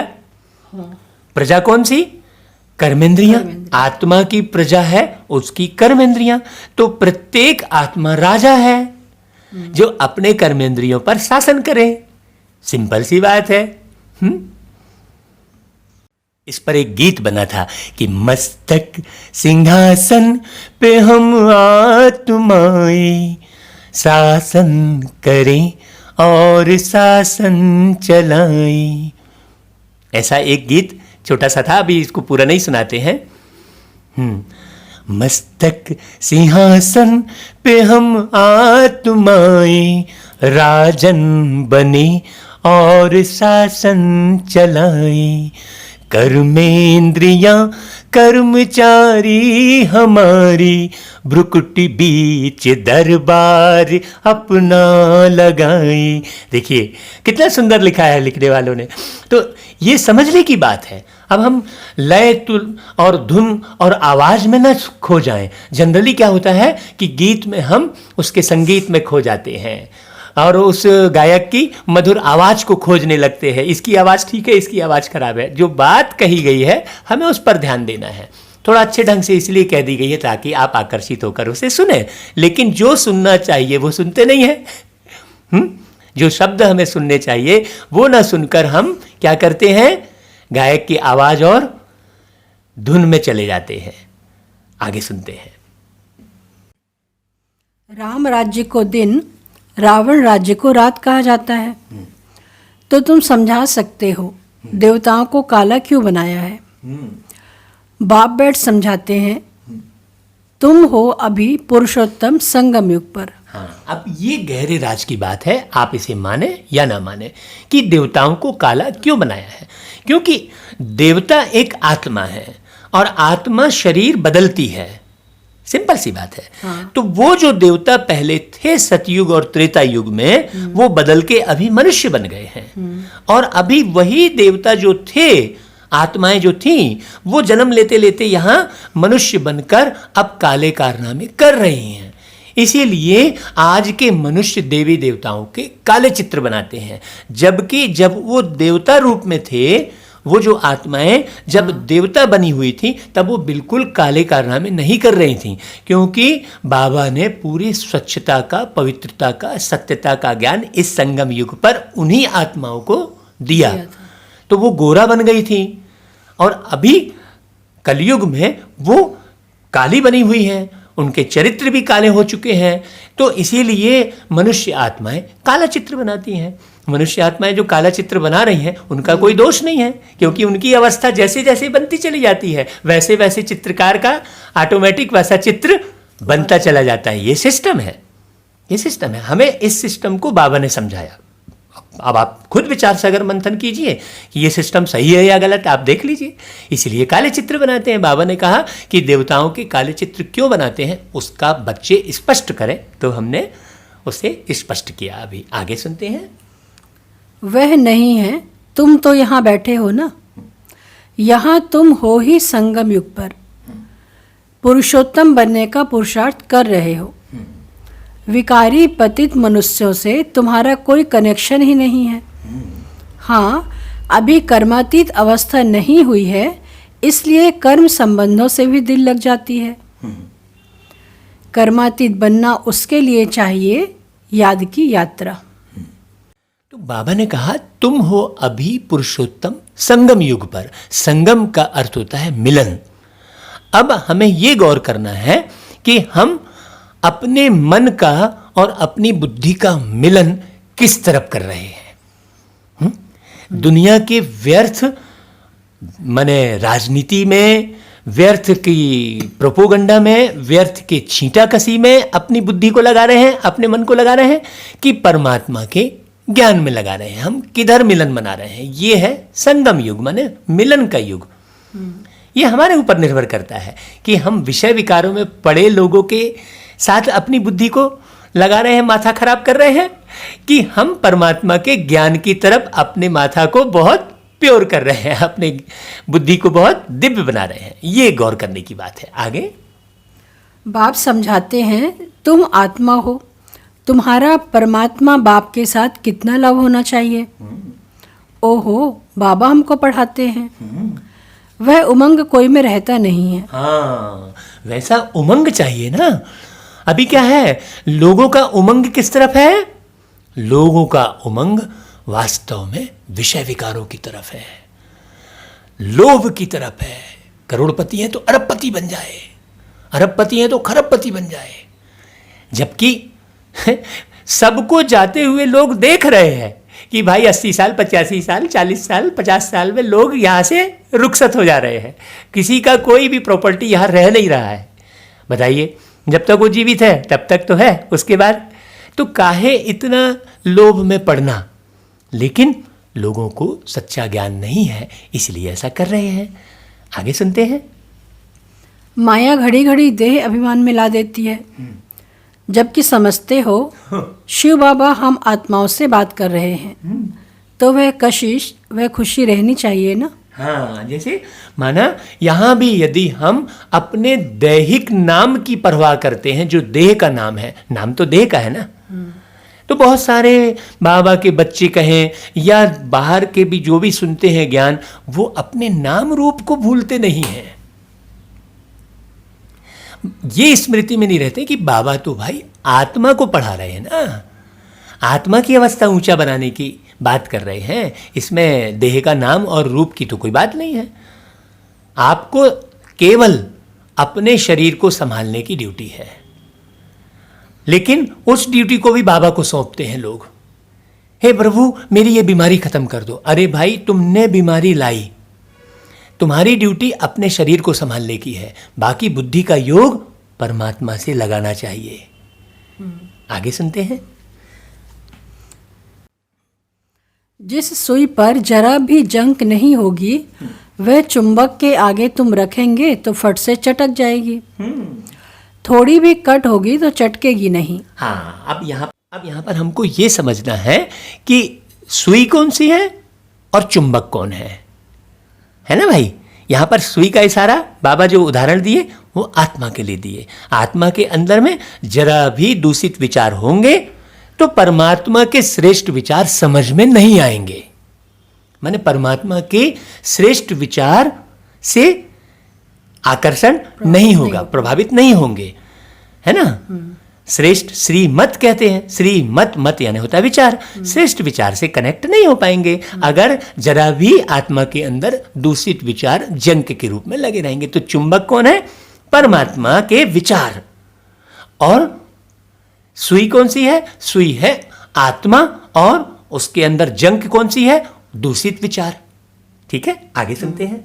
प्रजा कौन सी? कर्मेंद्रियां। आत्मा की प्रजा है उसकी कर्मेंद्रियां। तो प्रत्येक आत्मा राजा है जो अपने कर्मेंद्रियों पर शासन करे। सिंपल सी बात है। इस पर एक गीत बना था कि मस्तक सिंहासन पे हम आत्माएं शासन करें और शासन चलाएं। ऐसा एक गीत छोटा सा था, अभी इसको पूरा नहीं सुनाते हैं। मस्तक सिंहासन पे हम आत्माएं राजन बने और शासन चलाएं। कर्मेंद्रियां कर्मचारी हमारी, भ्रुकुटी बीच दरबार अपना लगाई। देखिए कितना सुंदर लिखा है लिखने वालों ने। तो ये समझने की बात है। अब हम लय तुल और धुन और आवाज में ना खो जाएं। जनरली क्या होता है कि गीत में हम उसके संगीत में खो जाते हैं, और उस गायक की मधुर आवाज को खोजने लगते हैं। इसकी आवाज ठीक है, इसकी आवाज खराब है। जो बात कही गई है हमें उस पर ध्यान देना है। थोड़ा अच्छे ढंग से इसलिए कह दी गई है ताकि आप आकर्षित होकर उसे सुने, लेकिन जो सुनना चाहिए वो सुनते नहीं है। जो शब्द हमें सुनने चाहिए वो ना सुनकर हम क्या करते हैं, गायक की आवाज और धुन में चले जाते हैं। आगे सुनते हैं। राम राज्य को दिन, रावण राज्य को रात कहा जाता है। तो तुम समझा सकते हो देवताओं को काला क्यों बनाया है। बाप बैठ समझाते हैं, तुम हो अभी पुरुषोत्तम संगम युग पर। हाँ, अब ये गहरे राज की बात है, आप इसे माने या ना माने, कि देवताओं को काला क्यों बनाया है। क्योंकि देवता एक आत्मा है और आत्मा शरीर बदलती है, सिंपल सी बात है। हाँ। तो वो जो देवता पहले थे सतयुग और त्रेता युग में, वो बदल के अभी मनुष्य बन गए हैं। और अभी वही देवता जो थे, आत्माएं जो थीं, वो जन्म लेते लेते यहाँ मनुष्य बनकर अब काले कारनामे कर रही हैं। इसीलिए आज के मनुष्य देवी देवताओं के काले चित्र बनाते हैं, जबकि जब वो देवता रूप में थे, वो जो आत्माएं जब देवता बनी हुई थी, तब वो बिल्कुल काले कारनामे नहीं कर रही थीं, क्योंकि बाबा ने पूरी स्वच्छता का, पवित्रता का, सत्यता का ज्ञान इस संगम युग पर उन्हीं आत्माओं को दिया। तो वो गोरा बन गई थी और अभी कलयुग में वो काली बनी हुई है, उनके चरित्र भी काले हो चुके हैं। तो इसीलिए मनुष्य आत्माएं काला चित्र बनाती हैं। मनुष्य आत्माएं जो काला चित्र बना रही हैं, उनका कोई दोष नहीं है, क्योंकि उनकी अवस्था जैसे जैसे बनती चली जाती है, वैसे वैसे चित्रकार का ऑटोमेटिक वैसा चित्र बनता चला जाता है। ये सिस्टम है, ये सिस्टम है। हमें इस सिस्टम को बाबा ने समझाया। अब आप खुद विचार सागर मंथन कीजिए कि ये सिस्टम सही है या गलत, आप देख लीजिए। इसलिए काले चित्र बनाते हैं। बाबा ने कहा कि देवताओं के काले चित्र क्यों बनाते हैं, उसका बच्चे स्पष्ट करें, तो हमने उसे स्पष्ट किया। अभी आगे सुनते हैं। वह नहीं है, तुम तो यहाँ बैठे हो ना, यहाँ तुम हो ही संगम युग पर, पुरुषोत्तम बनने का पुरुषार्थ कर रहे हो। विकारी पतित मनुष्यों से तुम्हारा कोई कनेक्शन ही नहीं है। हाँ, अभी कर्मातीत अवस्था नहीं हुई है, इसलिए कर्म संबंधों से भी दिल लग जाती है। कर्मातीत बनना उसके लिए चाहिए याद की यात्रा। तो बाबा ने कहा तुम हो अभी पुरुषोत्तम संगम युग पर। संगम का अर्थ होता है मिलन। अब हमें यह गौर करना है कि हम अपने मन का और अपनी बुद्धि का मिलन किस तरफ कर रहे हैं। दुनिया के व्यर्थ, माने राजनीति में, व्यर्थ की प्रोपोगंडा में, व्यर्थ के छींटाकसी में अपनी बुद्धि को लगा रहे हैं, अपने मन को लगा रहे हैं, कि परमात्मा के ज्ञान में लगा रहे हैं। हम किधर मिलन मना रहे हैं। ये है संगम युग, माने मिलन का युग। ये हमारे ऊपर निर्भर करता है कि हम विषय विकारों में पड़े लोगों के साथ अपनी बुद्धि को लगा रहे हैं, माथा खराब कर रहे हैं, कि हम परमात्मा के ज्ञान की तरफ अपने माथा को बहुत प्योर कर रहे हैं, अपने बुद्धि को बहुत दिव्य बना रहे हैं। ये गौर करने की बात है। आगे बाप समझाते हैं, तुम आत्मा हो, तुम्हारा परमात्मा बाप के साथ कितना लव होना चाहिए। ओहो, बाबा हमको पढ़ाते हैं। वह उमंग कोई में रहता नहीं है। हाँ, वैसा उमंग चाहिए ना। अभी क्या है, लोगों का उमंग किस तरफ है? लोगों का उमंग वास्तव में विषय विकारों की तरफ है, लोभ की तरफ है। करोड़पति है तो अरबपति बन जाए, अरबपति है तो खरबपति बन जाए, जबकि सबको जाते हुए लोग देख रहे हैं कि भाई 80 साल, 85 साल, 40 साल, 50 साल में लोग यहाँ से रुखसत हो जा रहे हैं। किसी का कोई भी प्रॉपर्टी यहाँ रह नहीं रहा है। बताइए, जब तक वो जीवित है तब तक तो है, उसके बाद तो काहे इतना लोभ में पड़ना। लेकिन लोगों को सच्चा ज्ञान नहीं है, इसलिए ऐसा कर रहे हैं। आगे सुनते हैं। माया घड़ी घड़ी देह अभिमान में ला देती है, जबकि समझते हो शिव बाबा हम आत्माओं से बात कर रहे हैं, तो वह कशिश, वह खुशी रहनी चाहिए ना। हाँ, जैसे माना यहाँ भी यदि हम अपने दैहिक नाम की परवाह करते हैं, जो देह का नाम है, नाम तो देह का है ना, तो तो बहुत सारे बाबा के बच्चे कहें या बाहर के भी जो भी सुनते हैं ज्ञान, वो अपने नाम रूप को भूलते नहीं हैं। ये स्मृति में नहीं रहते कि बाबा तो भाई आत्मा को पढ़ा रहे हैं ना, आत्मा की अवस्था ऊंचा बनाने की बात कर रहे हैं, इसमें देह का नाम और रूप की तो कोई बात नहीं है। आपको केवल अपने शरीर को संभालने की ड्यूटी है, लेकिन उस ड्यूटी को भी बाबा को सौंपते हैं लोग। हे प्रभु मेरी ये बीमारी खत्म कर दो। अरे भाई तुमने बीमारी लाई, तुम्हारी ड्यूटी अपने शरीर को संभालने की है, बाकी बुद्धि का योग परमात्मा से लगाना चाहिए। आगे सुनते हैं। जिस सुई पर जरा भी जंक नहीं होगी वह चुंबक के आगे तुम रखेंगे तो फट से चटक जाएगी। थोड़ी भी कट होगी तो चटकेगी नहीं। हाँ, अब यहाँ पर हमको ये समझना है कि सुई कौन सी है और चुंबक कौन है ना भाई। यहाँ पर सुई का इशारा बाबा जो उदाहरण दिए वो आत्मा के लिए दिए। आत्मा के अंदर में जरा भी दूषित विचार होंगे तो परमात्मा के श्रेष्ठ विचार समझ में नहीं आएंगे। माने परमात्मा के श्रेष्ठ विचार से आकर्षण नहीं होगा, प्रभावित नहीं होंगे, है ना। श्रेष्ठ श्रीमत कहते हैं, श्रीमत मत यानी होता है विचार, श्रेष्ठ विचार से कनेक्ट नहीं हो पाएंगे अगर जरा भी आत्मा के अंदर दूषित विचार जंक के रूप में लगे रहेंगे। तो चुंबक कौन है? परमात्मा के विचार। और सुई कौन सी है? सुई है आत्मा, और उसके अंदर जंक कौन सी है? दूषित विचार। ठीक है, आगे सुनते हैं।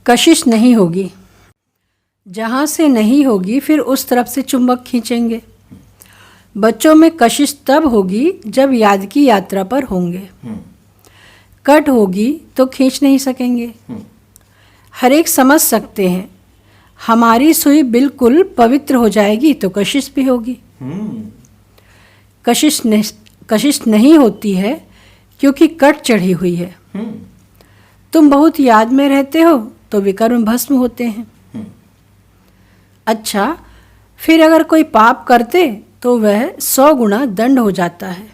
कशिश नहीं होगी, जहां से नहीं होगी फिर उस तरफ से चुंबक खींचेंगे। बच्चों में कशिश तब होगी जब याद की यात्रा पर होंगे। कट होगी तो खींच नहीं सकेंगे। हर एक समझ सकते हैं हमारी सुई बिल्कुल पवित्र हो जाएगी तो कशिश भी होगी। कशिश नहीं होती है क्योंकि कट चढ़ी हुई है। तुम बहुत याद में रहते हो तो विकर्म भस्म होते हैं। अच्छा, फिर अगर कोई पाप करते तो वह 100 गुना दंड हो जाता है।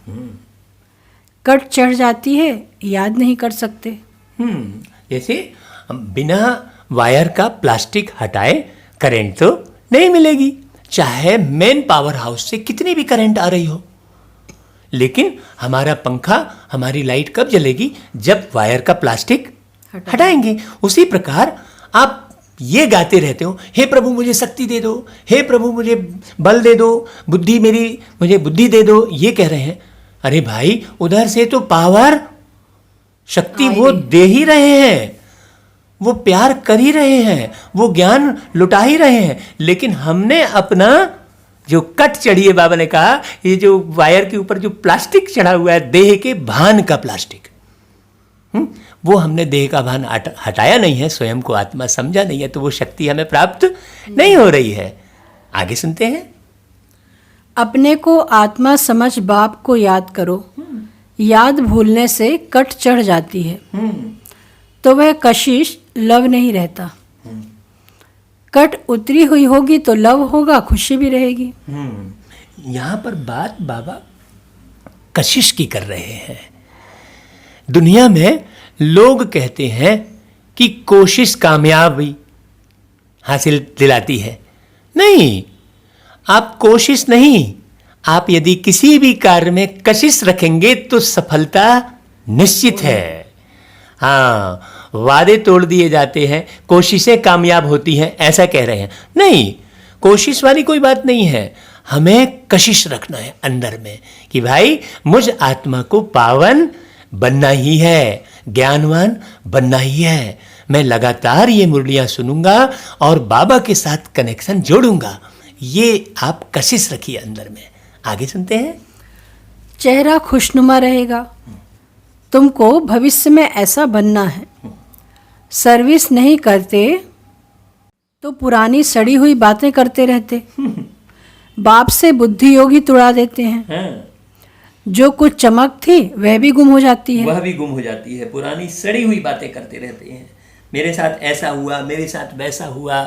कट चढ़ जाती है, याद नहीं कर सकते। जैसे बिना वायर का प्लास्टिक हटाए करंट तो नहीं मिलेगी, चाहे मेन पावर हाउस से कितनी भी करंट आ रही हो। लेकिन हमारा पंखा, हमारी लाइट कब जलेगी? जब वायर का प्लास्टिक हटाएंगे। उसी प्रकार आप ये गाते रहते हो, हे प्रभु मुझे शक्ति दे दो, हे प्रभु मुझे बल दे दो, बुद्धि मेरी मुझे बुद्धि दे दो, ये कह रहे हैं। अरे भाई उधर से तो पावर शक्ति वो दे ही रहे हैं, वो प्यार कर ही रहे हैं, वो ज्ञान लुटा ही रहे हैं। लेकिन हमने अपना जो कट चढ़ी है, बाबा ने कहा ये जो वायर के ऊपर जो प्लास्टिक चढ़ा हुआ है, देह के भान का प्लास्टिक, वो हमने देह का भान हटाया नहीं है, स्वयं को आत्मा समझा नहीं है, तो वो शक्ति हमें प्राप्त नहीं हो रही है। आगे सुनते हैं। अपने को आत्मा समझ बाप को याद करो। याद भूलने से कट चढ़ जाती है तो वह कशिश लव नहीं रहता। कट उतरी हुई होगी तो लव होगा, खुशी भी रहेगी। यहाँ पर बात बाबा कशिश की कर रहे हैं। दुनिया में लोग कहते हैं कि कोशिश कामयाबी हासिल दिलाती है। नहीं, आप कोशिश नहीं, आप यदि किसी भी कार्य में कशिश रखेंगे तो सफलता निश्चित है। हाँ, वादे तोड़ दिए जाते हैं, कोशिशें कामयाब होती हैं, ऐसा कह रहे हैं। नहीं, कोशिश वाली कोई बात नहीं है। हमें कशिश रखना है अंदर में कि भाई मुझ आत्मा को पावन बनना ही है, ज्ञानवान बनना ही है। मैं लगातार ये मुरलियाँ सुनूंगा और बाबा के साथ कनेक्शन जोड़ूंगा। ये आप कशिश रखिए अंदर में। आगे सुनते हैं। चेहरा खुशनुमा रहेगा। तुमको भविष्य में ऐसा बनना है। सर्विस नहीं करते तो पुरानी सड़ी हुई बातें करते रहते। बाप से बुद्धि योग ही तुड़ा देते हैं। जो कुछ चमक थी वह भी गुम हो जाती है। वह भी गुम हो जाती है। पुरानी सड़ी हुई बातें करते रहते हैं। मेरे साथ ऐसा हुआ, मेरे साथ वैसा हुआ,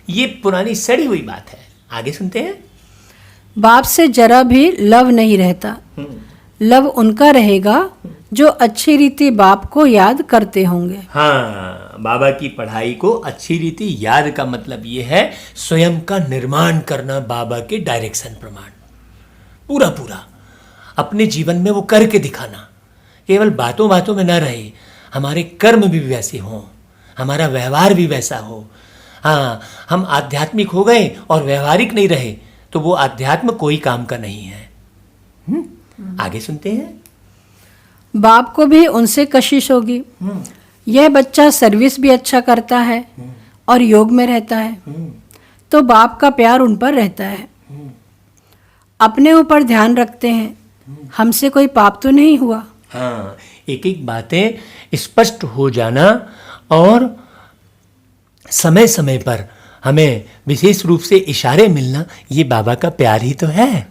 ये पुरानी सड़ी हुई बात है। आगे सुनते हैं। बाप से जरा भी लव नहीं रहता। लव उनका रहेगा जो अच्छी रीति बाप को याद करते होंगे। हाँ, बाबा की पढ़ाई को अच्छी रीति याद का मतलब ये है स्वयं का निर्माण करना, बाबा के डायरेक्शन प्रमाण पूरा पूरा अपने जीवन में वो करके दिखाना। केवल बातों बातों में न रहे, हमारे कर्म भी वैसे हों, हमारा व्यवहार भी वैसा हो। हाँ, हम आध्यात्मिक हो गए और व्यवहारिक नहीं रहे तो वो आध्यात्म कोई काम का नहीं है। आगे सुनते हैं। बाप को भी उनसे कशिश होगी। यह बच्चा सर्विस भी अच्छा करता है और योग में रहता है, तो बाप का प्यार उन पर रहता है। अपने ऊपर ध्यान रखते हैं, हमसे कोई पाप तो नहीं हुआ। हाँ, एक एक बातें स्पष्ट हो जाना और समय समय पर हमें विशेष रूप से इशारे मिलना, ये बाबा का प्यार ही तो है।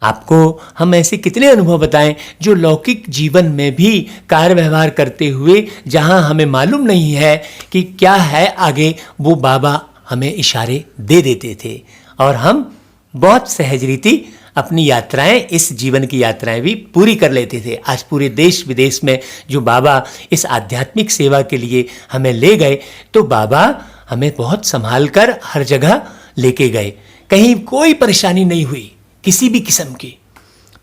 आपको हम ऐसे कितने अनुभव बताएं जो लौकिक जीवन में भी कार्य व्यवहार करते हुए जहां हमें मालूम नहीं है कि क्या है आगे, वो बाबा हमें इशारे दे देते थे और हम बहुत सहज रीति अपनी यात्राएं, इस जीवन की यात्राएं भी पूरी कर लेते थे। आज पूरे देश विदेश में जो बाबा इस आध्यात्मिक सेवा के लिए हमें ले गए, तो बाबा हमें बहुत संभाल कर हर जगह लेके गए। कहीं कोई परेशानी नहीं हुई किसी भी किस्म की।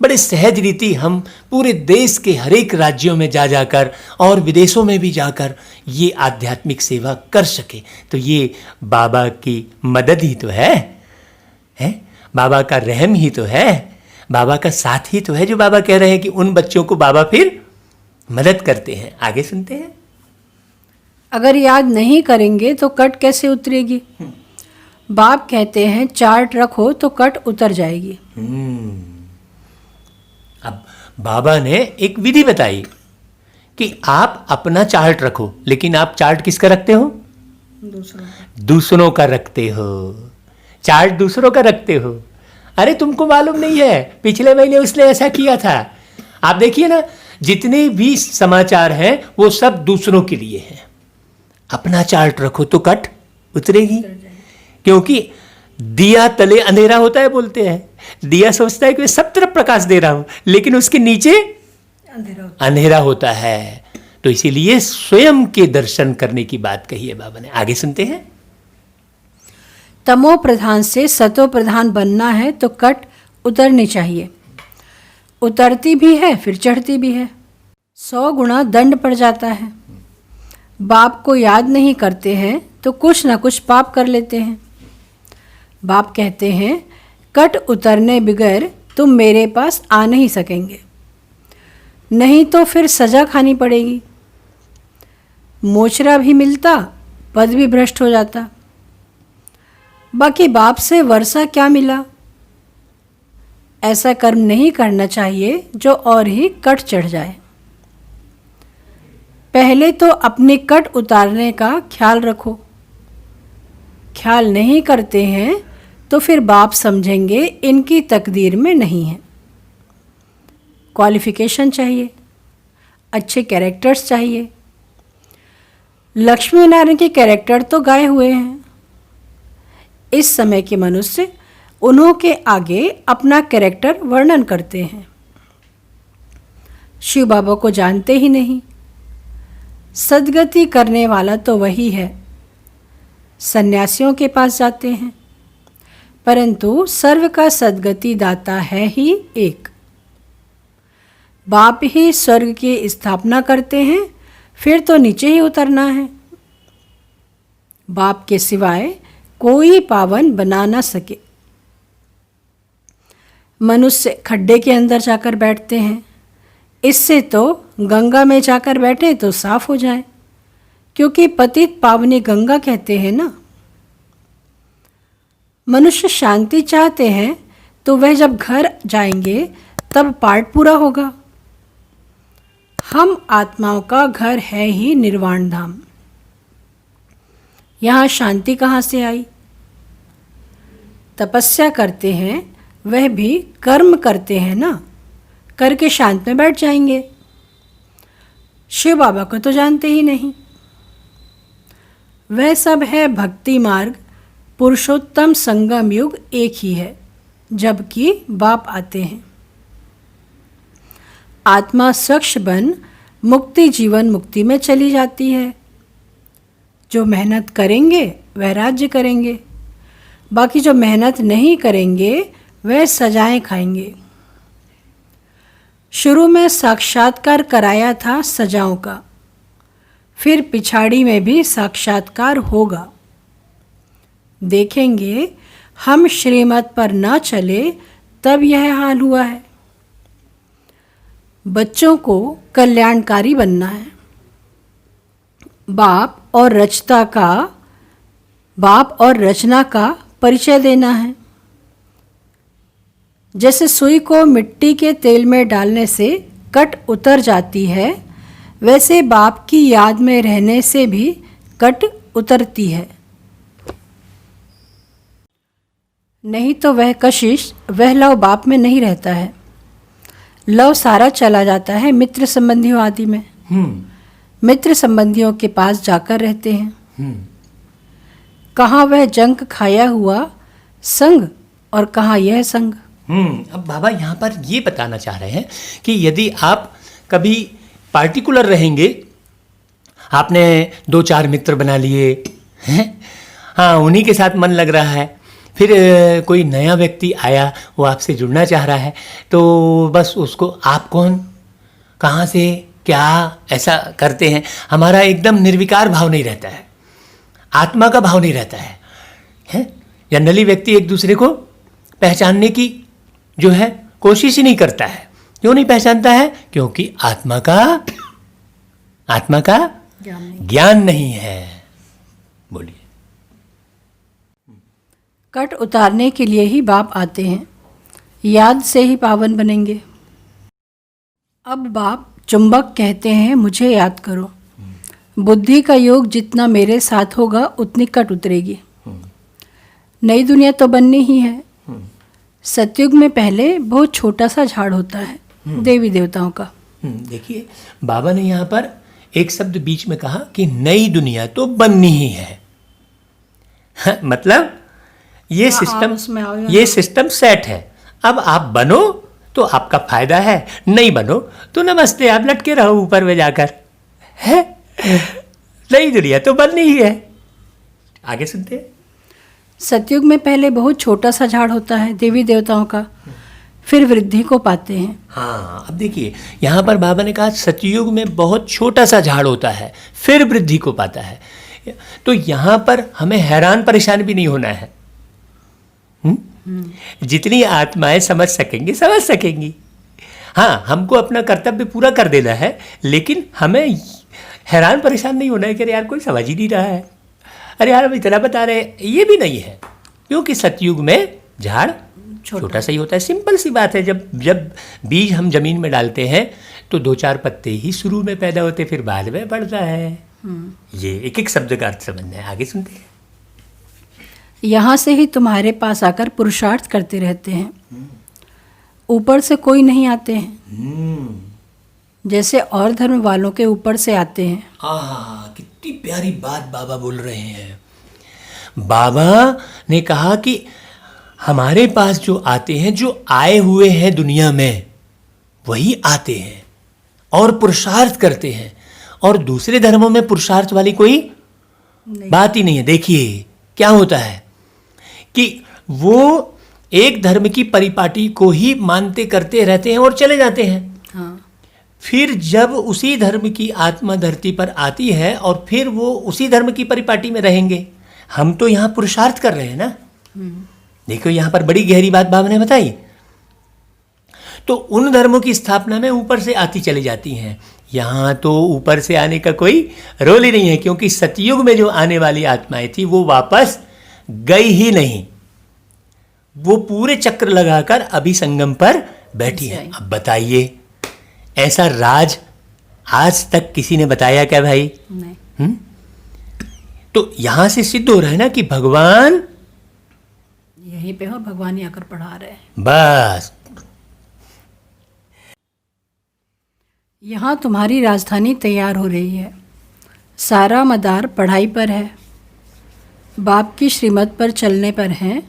बड़े सहज रीति हम पूरे देश के हर एक राज्यों में जा जाकर और विदेशों में भी जाकर ये आध्यात्मिक सेवा कर सके। तो ये बाबा की मदद ही तो है? बाबा का रहम ही तो है, बाबा का साथ ही तो है, जो बाबा कह रहे हैं कि उन बच्चों को बाबा फिर मदद करते हैं। आगे सुनते हैं। अगर याद नहीं करेंगे तो कट कैसे उतरेगी? बाप कहते हैं चार्ट रखो तो कट उतर जाएगी। अब बाबा ने एक विधि बताई कि आप अपना चार्ट रखो, लेकिन आप चार्ट किसका रखते हो? दूसरों का रखते हो। चार्ट दूसरों का रखते हो। अरे तुमको मालूम नहीं है, पिछले महीने उसने ऐसा किया था। आप देखिए ना, जितने भी समाचार हैं वो सब दूसरों के लिए हैं। अपना चार्ट रखो तो कट उतरेगी, क्योंकि दिया तले अंधेरा होता है बोलते हैं। दिया सोचता है कि मैं सब तरफ प्रकाश दे रहा हूं, लेकिन उसके नीचे अंधेरा होता है। तो इसीलिए स्वयं के दर्शन करने की बात कही है बाबा ने। आगे सुनते हैं। तमो प्रधान से सतो प्रधान बनना है तो कट उतरनी चाहिए। उतरती भी है फिर चढ़ती भी है। 100 गुना दंड पड़ जाता है। बाप को याद नहीं करते हैं तो कुछ ना कुछ पाप कर लेते हैं। बाप कहते हैं कट उतरने बगैर तुम मेरे पास आ नहीं सकेंगे, नहीं तो फिर सजा खानी पड़ेगी। मोचरा भी मिलता, पद भी भ्रष्ट हो जाता। बाकी बाप से वर्षा क्या मिला? ऐसा कर्म नहीं करना चाहिए जो और ही कट चढ़ जाए। पहले तो अपने कट उतारने का ख्याल रखो। ख्याल नहीं करते हैं तो फिर बाप समझेंगे इनकी तकदीर में नहीं है। क्वालिफिकेशन चाहिए, अच्छे कैरेक्टर्स चाहिए। लक्ष्मी नारायण के कैरेक्टर तो गाए हुए हैं। इस समय के मनुष्य उन्हों के आगे अपना कैरेक्टर वर्णन करते हैं। शिव बाबा को जानते ही नहीं। सद्गति करने वाला तो वही है। सन्यासियों के पास जाते हैं, परंतु सर्व का सद्गति दाता है ही एक। बाप ही स्वर्ग की स्थापना करते हैं, फिर तो नीचे ही उतरना है। बाप के सिवाय कोई पावन बना ना सके। मनुष्य खड्डे के अंदर जाकर बैठते हैं, इससे तो गंगा में जाकर बैठे तो साफ हो जाए, क्योंकि पतित पावनी गंगा कहते हैं ना। मनुष्य शांति चाहते हैं तो वह जब घर जाएंगे तब पाठ पूरा होगा। हम आत्माओं का घर है ही निर्वाण धाम। यहाँ शांति कहाँ से आई? तपस्या करते हैं, वह भी कर्म करते हैं ना, करके शांत में बैठ जाएंगे। शिव बाबा को तो जानते ही नहीं। वह सब है भक्ति मार्ग, पुरुषोत्तम संगम युग एक ही है। जबकि बाप आते हैं। आत्मा स्वच्छ बन मुक्ति जीवन मुक्ति में चली जाती है। जो मेहनत करेंगे वह राज्य करेंगे, बाकी जो मेहनत नहीं करेंगे वह सजाएं खाएंगे। शुरू में साक्षात्कार कराया था सजाओं का, फिर पिछाड़ी में भी साक्षात्कार होगा। देखेंगे हम श्रीमत पर ना चले तब यह हाल हुआ है। बच्चों को कल्याणकारी बनना है। बाप और रचना का परिचय देना है। जैसे सुई को मिट्टी के तेल में डालने से कट उतर जाती है, वैसे बाप की याद में रहने से भी कट उतरती है। नहीं तो वह कशिश, वह लव बाप में नहीं रहता है। लव सारा चला जाता है मित्र संबंधियों आदि में। मित्र संबंधियों के पास जाकर रहते हैं। कहाँ वह जंक खाया हुआ संग और कहाँ यह संग। अब बाबा यहाँ पर ये बताना चाह रहे हैं कि यदि आप कभी पार्टिकुलर रहेंगे, आपने 2-4 मित्र बना लिए हैं, हाँ उन्हीं के साथ मन लग रहा है, फिर कोई नया व्यक्ति आया, वो आपसे जुड़ना चाह रहा है, तो बस उसको आप कौन, कहाँ से, क्या, ऐसा करते हैं। हमारा एकदम निर्विकार भाव नहीं रहता है, आत्मा का भाव नहीं रहता है। जनरली व्यक्ति एक दूसरे को पहचानने की जो है कोशिश ही नहीं करता है। क्यों नहीं पहचानता है? क्योंकि आत्मा का ज्ञान नहीं है। बोलिए। कट उतारने के लिए ही बाप आते हैं, याद से ही पावन बनेंगे। अब बाप चुंबक कहते हैं मुझे याद करो। बुद्धि का योग जितना मेरे साथ होगा उतनी कट उतरेगी। नई दुनिया तो बननी ही है। सतयुग में पहले बहुत छोटा सा झाड़ होता है देवी देवताओं का। देखिए बाबा ने यहाँ पर एक शब्द बीच में कहा कि नई दुनिया तो बननी ही है। मतलब ये सिस्टम सेट है। अब आप बनो तो आपका फायदा है, नहीं बनो तो नमस्ते, आप लटके रहो ऊपर में जाकर। है नई दुनिया तो बननी ही है। आगे सुनते हैं। सतयुग में पहले बहुत छोटा सा झाड़ होता है देवी देवताओं का, फिर वृद्धि को पाते हैं। हाँ, अब देखिए यहाँ पर बाबा ने कहा सतयुग में बहुत छोटा सा झाड़ होता है, फिर वृद्धि को पाता है। तो यहाँ पर हमें हैरान परेशान भी नहीं होना है। जितनी आत्माएं समझ सकेंगी। हाँ, हमको अपना कर्तव्य पूरा कर देना है, लेकिन हमें हैरान परेशान नहीं होना है कि यार कोई समझ ही नहीं रहा है, अरे यार हम इतना बता रहे हैं, ये भी नहीं है। क्योंकि सतयुग में झाड़ छोटा सा ही होता है। सिंपल सी बात है, जब बीज हम जमीन में डालते हैं तो 2-4 पत्ते ही शुरू में पैदा होते, फिर बाद में बढ़ता है। ये एक शब्द का अर्थ समझना है। आगे सुनते हैं। यहाँ से ही तुम्हारे पास आकर पुरुषार्थ करते रहते हैं, ऊपर से कोई नहीं आते हैं, जैसे और धर्म वालों के ऊपर से आते हैं। कितनी प्यारी बात बाबा बोल रहे हैं। बाबा ने कहा कि हमारे पास जो आते हैं, जो आए हुए हैं दुनिया में, वही आते हैं और पुरुषार्थ करते हैं, और दूसरे धर्मों में पुरुषार्थ वाली कोई बात ही नहीं है। देखिए क्या होता है कि वो एक धर्म की परिपाटी को ही मानते करते रहते हैं और चले जाते हैं। फिर जब उसी धर्म की आत्मा धरती पर आती है और फिर वो उसी धर्म की परिपाटी में रहेंगे। हम तो यहाँ पुरुषार्थ कर रहे हैं ना। देखो यहाँ पर बड़ी गहरी बात बाबा ने बताई। तो उन धर्मों की स्थापना में ऊपर से आती चली जाती हैं। यहाँ तो ऊपर से आने का कोई रोल ही नहीं है, क्योंकि सतयुग में जो आने वाली आत्माएं थी वो वापस गई ही नहीं। वो पूरे चक्र लगाकर अभी संगम पर बैठी है। अब बताइए, ऐसा राज आज तक किसी ने बताया क्या भाई? नहीं। तो यहां से सिद्ध हो रहा है ना कि भगवान यहीं पे हो, भगवान ही आकर पढ़ा रहे हैं। बस यहाँ तुम्हारी राजधानी तैयार हो रही है। सारा मदार पढ़ाई पर है, बाप की श्रीमत पर चलने पर है।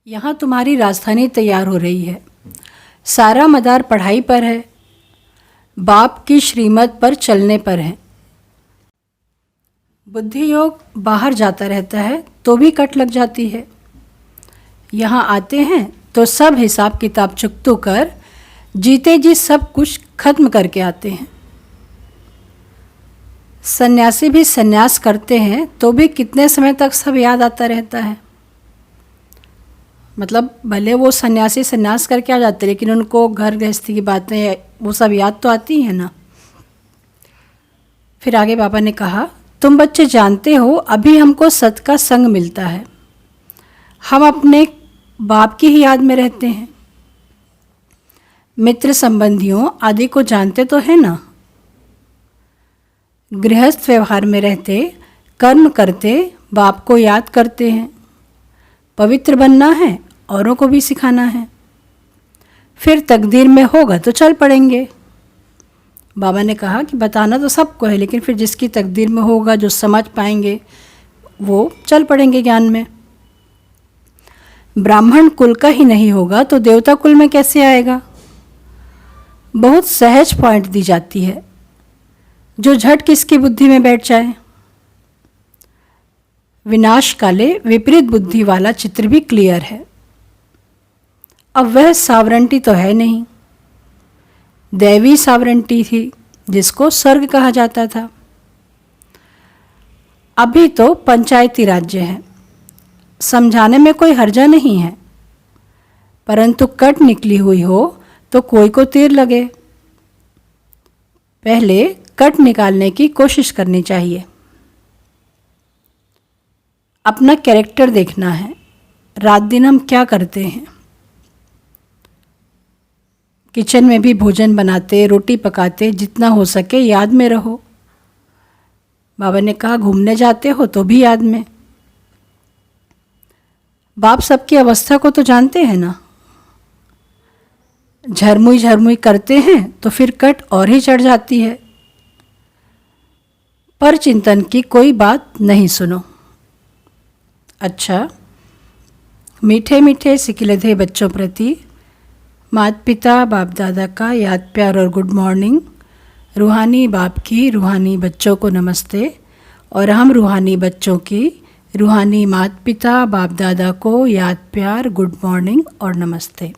यहाँ तुम्हारी राजधानी तैयार हो रही है। सारा मदार पढ़ाई पर है, बाप की श्रीमत पर चलने पर है। बुद्धि योग बाहर जाता रहता है तो भी कट लग जाती है। यहाँ आते हैं तो सब हिसाब किताब चुकतो कर जीते जी सब कुछ खत्म करके आते हैं। सन्यासी भी सन्यास करते हैं तो भी कितने समय तक सब याद आता रहता है। मतलब भले वो सन्यासी सन्यास करके आ जाते लेकिन उनको घर गृहस्थी की बातें वो सब याद तो आती हैं ना। फिर आगे बाबा ने कहा, तुम बच्चे जानते हो अभी हमको सत का संग मिलता है, हम अपने बाप की ही याद में रहते हैं। मित्र संबंधियों आदि को जानते तो है ना। गृहस्थ व्यवहार में रहते कर्म करते बाप को याद करते हैं। पवित्र बनना है, औरों को भी सिखाना है। फिर तकदीर में होगा तो चल पड़ेंगे। बाबा ने कहा कि बताना तो सबको है लेकिन फिर जिसकी तकदीर में होगा, जो समझ पाएंगे, वो चल पड़ेंगे ज्ञान में। ब्राह्मण कुल का ही नहीं होगा तो देवता कुल में कैसे आएगा। बहुत सहज पॉइंट दी जाती है जो झट किसकी बुद्धि में बैठ जाए। विनाश काले विपरीत बुद्धि वाला चित्र भी क्लियर है। अब वह सावरंटी तो है नहीं, दैवी सावरंटी थी जिसको स्वर्ग कहा जाता था। अभी तो पंचायती राज्य है, समझाने में कोई हर्जा नहीं है, परंतु कट निकली हुई हो तो कोई को तीर लगे। पहले कट निकालने की कोशिश करनी चाहिए। अपना कैरेक्टर देखना है, रात दिन हम क्या करते हैं। किचन में भी भोजन बनाते, रोटी पकाते, जितना हो सके याद में रहो। बाबा ने कहा घूमने जाते हो तो भी याद में। बाप सबकी अवस्था को तो जानते हैं ना। झरमुई झरमुई करते हैं तो फिर कट और ही चढ़ जाती है। पर चिंतन की कोई बात नहीं सुनो। अच्छा, मीठे मीठे सिकिलधे बच्चों प्रति माता पिता बाप दादा का याद प्यार और गुड मॉर्निंग। रूहानी बाप की रूहानी बच्चों को नमस्ते और हम रूहानी बच्चों की रूहानी माता पिता बाप दादा को याद प्यार गुड मॉर्निंग और नमस्ते।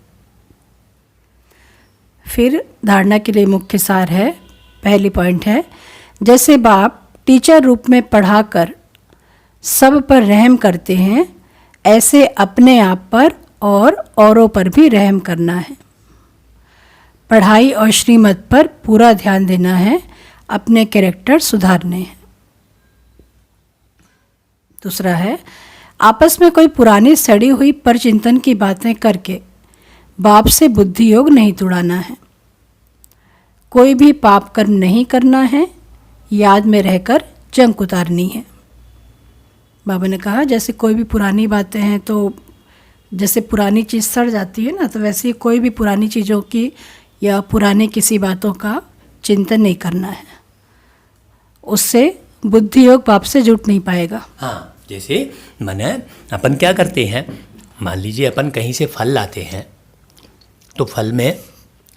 फिर धारणा के लिए मुख्य सार है। पहली पॉइंट है, जैसे बाप टीचर रूप में पढ़ाकर सब पर रहम करते हैं, ऐसे अपने आप पर और औरों पर भी रहम करना है। पढ़ाई और श्रीमत पर पूरा ध्यान देना है, अपने कैरेक्टर सुधारने हैं। दूसरा है, आपस में कोई पुरानी सड़ी हुई परचिंतन की बातें करके बाप से बुद्धि योग नहीं तुड़ाना है। कोई भी पाप कर्म नहीं करना है, याद में रहकर जंक उतारनी है। बाबा ने कहा जैसे कोई भी पुरानी बातें हैं तो जैसे पुरानी चीज़ सड़ जाती है ना, तो वैसे ही कोई भी पुरानी चीज़ों की या पुरानी किसी बातों का चिंतन नहीं करना है। उससे बुद्धि योग बाप से जुट नहीं पाएगा। हाँ, जैसे माने अपन क्या करते हैं, मान लीजिए अपन कहीं से फल लाते हैं तो फल में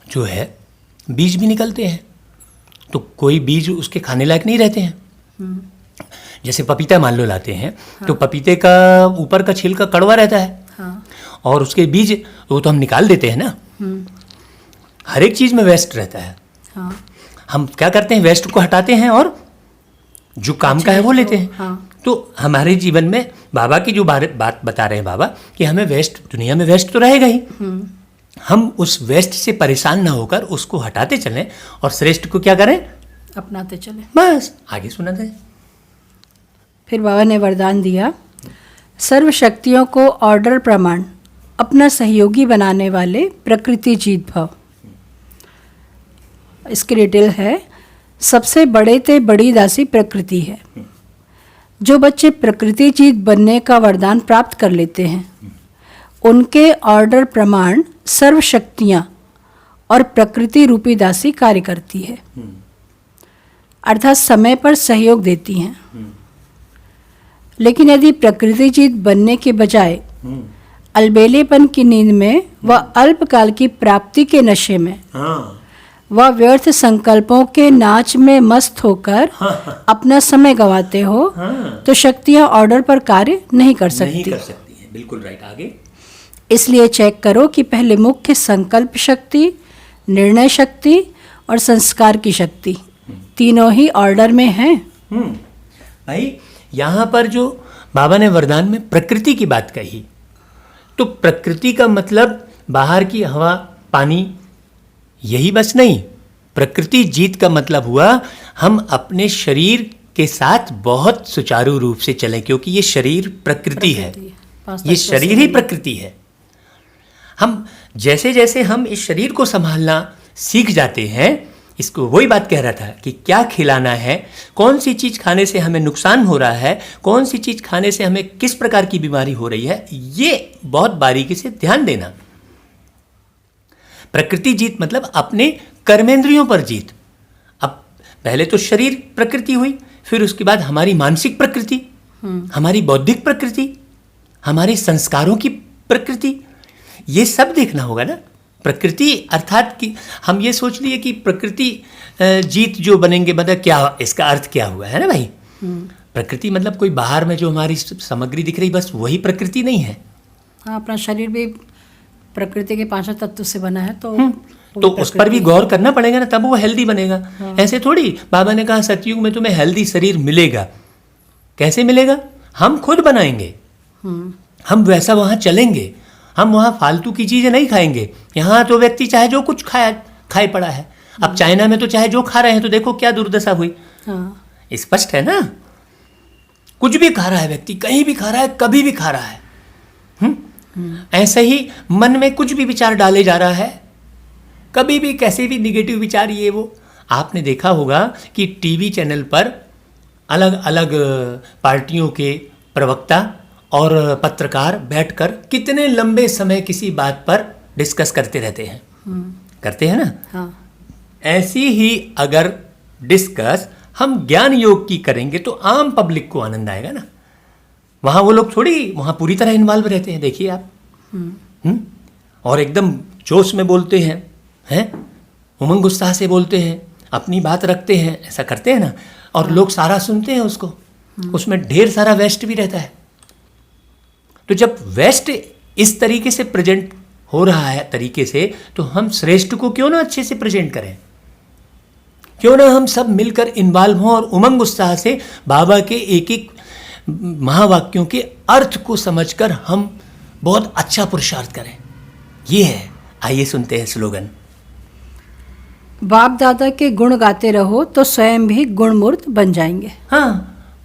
जो है बीज भी निकलते हैं, तो कोई बीज उसके खाने लायक नहीं रहते हैं। जैसे पपीता मान लो लाते हैं, हाँ। तो पपीते का ऊपर का छिलका कड़वा रहता है, हाँ। और उसके बीज वो तो हम निकाल देते हैं ना। हर एक चीज़ में वेस्ट रहता है, हाँ। हम क्या करते हैं, वेस्ट को हटाते हैं और जो काम का है वो लेते हैं, हाँ। तो हमारे जीवन में बाबा की जो बात बता रहे हैं बाबा कि हमें वेस्ट, दुनिया में वेस्ट तो रहेगा ही, हम उस वेस्ट से परेशान ना होकर उसको हटाते चलें और श्रेष्ठ को क्या करें, अपनाते चलें। बस आगे सुनाते हैं। फिर बाबा ने वरदान दिया, सर्व शक्तियों को ऑर्डर प्रमाण अपना सहयोगी बनाने वाले प्रकृति जीत भाव। इसकी डिटेल है, सबसे बड़े ते बड़ी दासी प्रकृति है। जो बच्चे प्रकृति जीत बनने का वरदान प्राप्त कर लेते हैं, उनके ऑर्डर प्रमाण सर्व शक्तियाँ और प्रकृति रूपी दासी कार्य करती है, अर्थात समय पर सहयोग देती हैं। लेकिन यदि प्रकृति जीत बनने के बजाय अलबेलेपन की नींद में व अल्पकाल की प्राप्ति के नशे में हाँ व व्यर्थ संकल्पों के नाच में मस्त होकर अपना समय गंवाते हो हाँ तो शक्तियां ऑर्डर पर कार्य नहीं कर नहीं सकती। कर सकती है, बिल्कुल राइट। आगे इसलिए चेक करो कि पहले मुख्य संकल्प शक्ति, निर्णय शक्ति और संस्कार की शक्ति तीनों ही ऑर्डर में हैं। भाई यहाँ पर जो बाबा ने वरदान में प्रकृति की बात कही, तो प्रकृति का मतलब बाहर की हवा पानी यही बस नहीं। प्रकृति जीत का मतलब हुआ हम अपने शरीर के साथ बहुत सुचारू रूप से चलें, क्योंकि ये शरीर प्रकृति है, ये शरीर ही प्रकृति है। हम जैसे जैसे हम इस शरीर को संभालना सीख जाते हैं, इसको वही बात कह रहा था कि क्या खिलाना है, कौन सी चीज़ खाने से हमें नुकसान हो रहा है, कौन सी चीज़ खाने से हमें किस प्रकार की बीमारी हो रही है, ये बहुत बारीकी से ध्यान देना। प्रकृति जीत मतलब अपने कर्मेंद्रियों पर जीत। अब पहले तो शरीर प्रकृति हुई, फिर उसके बाद हमारी मानसिक प्रकृति, हमारी बौद्धिक प्रकृति, हमारे संस्कारों की प्रकृति, ये सब देखना होगा ना। प्रकृति अर्थात कि हम ये सोच लिए कि प्रकृति जीत जो बनेंगे, मतलब क्या इसका अर्थ क्या हुआ है ना भाई। प्रकृति मतलब कोई बाहर में जो हमारी सामग्री दिख रही बस वही प्रकृति नहीं है। हाँ, अपना शरीर भी प्रकृति के 5 तत्व से बना है, तो उस पर भी गौर करना पड़ेगा ना, तब वो हेल्दी बनेगा। ऐसे थोड़ी बाबा ने कहा सतयुग में तुम्हें हेल्दी शरीर मिलेगा। कैसे मिलेगा? हम खुद बनाएंगे, हम वैसा वहाँ चलेंगे, हम वहाँ फालतू की चीज़ें नहीं खाएंगे। यहाँ तो व्यक्ति चाहे जो कुछ खाए पड़ा है। अब चाइना में तो चाहे जो खा रहे हैं, तो देखो क्या दुर्दशा हुई। हाँ। स्पष्ट है ना, कुछ भी खा रहा है व्यक्ति, कहीं भी खा रहा है, कभी भी खा रहा है। ऐसे ही मन में कुछ भी विचार डाले जा रहा है, कभी भी कैसे भी निगेटिव विचार ये वो। आपने देखा होगा कि टीवी चैनल पर अलग अलग पार्टियों के प्रवक्ता और पत्रकार बैठकर कितने लंबे समय किसी बात पर डिस्कस करते रहते हैं। करते हैं ना। हाँ। ऐसी ही अगर डिस्कस हम ज्ञान योग की करेंगे तो आम पब्लिक को आनंद आएगा ना। वहाँ वो लोग थोड़ी वहाँ पूरी तरह इन्वॉल्व रहते हैं, देखिए आप। और एकदम जोश में बोलते हैं, उमंग उत्साह से बोलते हैं, अपनी बात रखते हैं, ऐसा करते हैं ना। और लोग सारा सुनते हैं उसको, उसमें ढेर सारा वेस्ट भी रहता है। तो जब वेस्ट इस तरीके से प्रेजेंट हो रहा है तरीके से, तो हम श्रेष्ठ को क्यों ना अच्छे से प्रेजेंट करें, क्यों ना हम सब मिलकर इन्वॉल्व हों और उमंग उत्साह से बाबा के एक एक महावाक्यों के अर्थ को समझकर हम बहुत अच्छा पुरुषार्थ करें। ये है, आइए सुनते हैं स्लोगन। बाप दादा के गुण गाते रहो तो स्वयं भी गुणमूर्त बन जाएंगे। हाँ,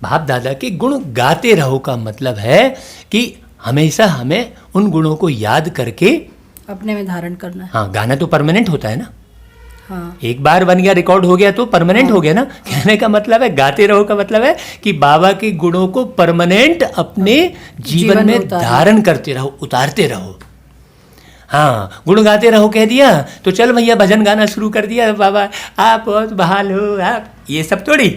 बाप दादा के गुण गाते रहो का मतलब है कि हमेशा हमें उन गुणों को याद करके अपने में धारण करना है। हाँ, गाना तो परमानेंट होता है ना। हाँ। एक बार बन गया, रिकॉर्ड हो गया तो परमानेंट हो गया ना। कहने का मतलब है, गाते रहो का मतलब है कि बाबा के गुणों को परमानेंट अपने जीवन में धारण करते रहो, उतारते रहो। हाँ, गुण गाते रहो कह दिया तो चल भैया भजन गाना शुरू कर दिया, बाबा आप बहुत बहाल हो आप, ये सब थोड़ी।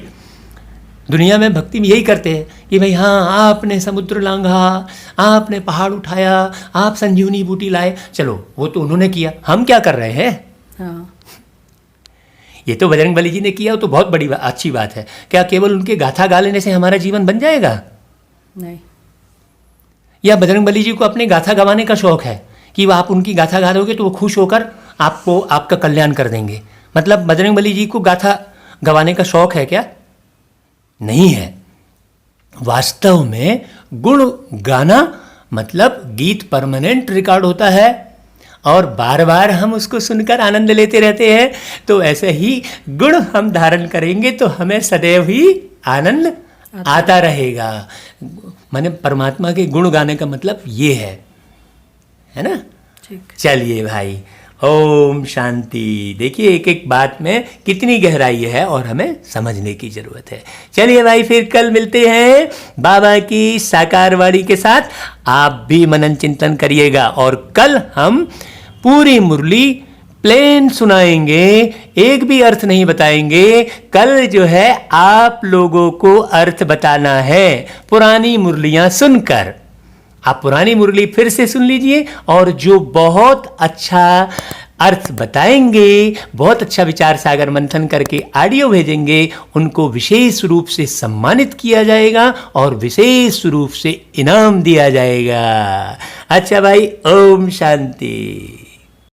दुनिया में भक्ति में यही करते हैं कि भाई हाँ, आपने समुद्र लांघा, आपने पहाड़ उठाया, आप संजीवनी बूटी लाए, चलो वो तो उन्होंने किया, हम क्या कर रहे हैं। हाँ। ये तो बजरंग बली जी ने किया, वो तो बहुत बड़ी अच्छी बात है। क्या केवल उनके गाथा गा लेने से हमारा जीवन बन जाएगा? नहीं। या बजरंग बली जी को अपने गाथा गवाने का शौक है कि आप उनकी गाथा गा दोगे तो वो खुश होकर आपको आपका कल्याण कर देंगे। मतलब बजरंग बली जी को गाथा गवाने का शौक है क्या? नहीं है। वास्तव में गुण गाना मतलब गीत परमानेंट रिकॉर्ड होता है और बार बार हम उसको सुनकर आनंद लेते रहते हैं। तो ऐसे ही गुण हम धारण करेंगे तो हमें सदैव ही आनंद आता रहेगा। माने परमात्मा के गुण गाने का मतलब ये है ना। ठीक। चलिए भाई, ओम शांति। देखिए एक एक बात में कितनी गहराई है और हमें समझने की जरूरत है। चलिए भाई, फिर कल मिलते हैं बाबा की साकार वाणी के साथ। आप भी मनन चिंतन करिएगा और कल हम पूरी मुरली प्लेन सुनाएंगे, एक भी अर्थ नहीं बताएंगे। कल जो है आप लोगों को अर्थ बताना है पुरानी मुरलियां सुनकर। आप पुरानी मुरली फिर से सुन लीजिए और जो बहुत अच्छा अर्थ बताएंगे, बहुत अच्छा विचार सागर मंथन करके ऑडियो भेजेंगे, उनको विशेष रूप से सम्मानित किया जाएगा और विशेष रूप से इनाम दिया जाएगा। अच्छा भाई, ओम शांति।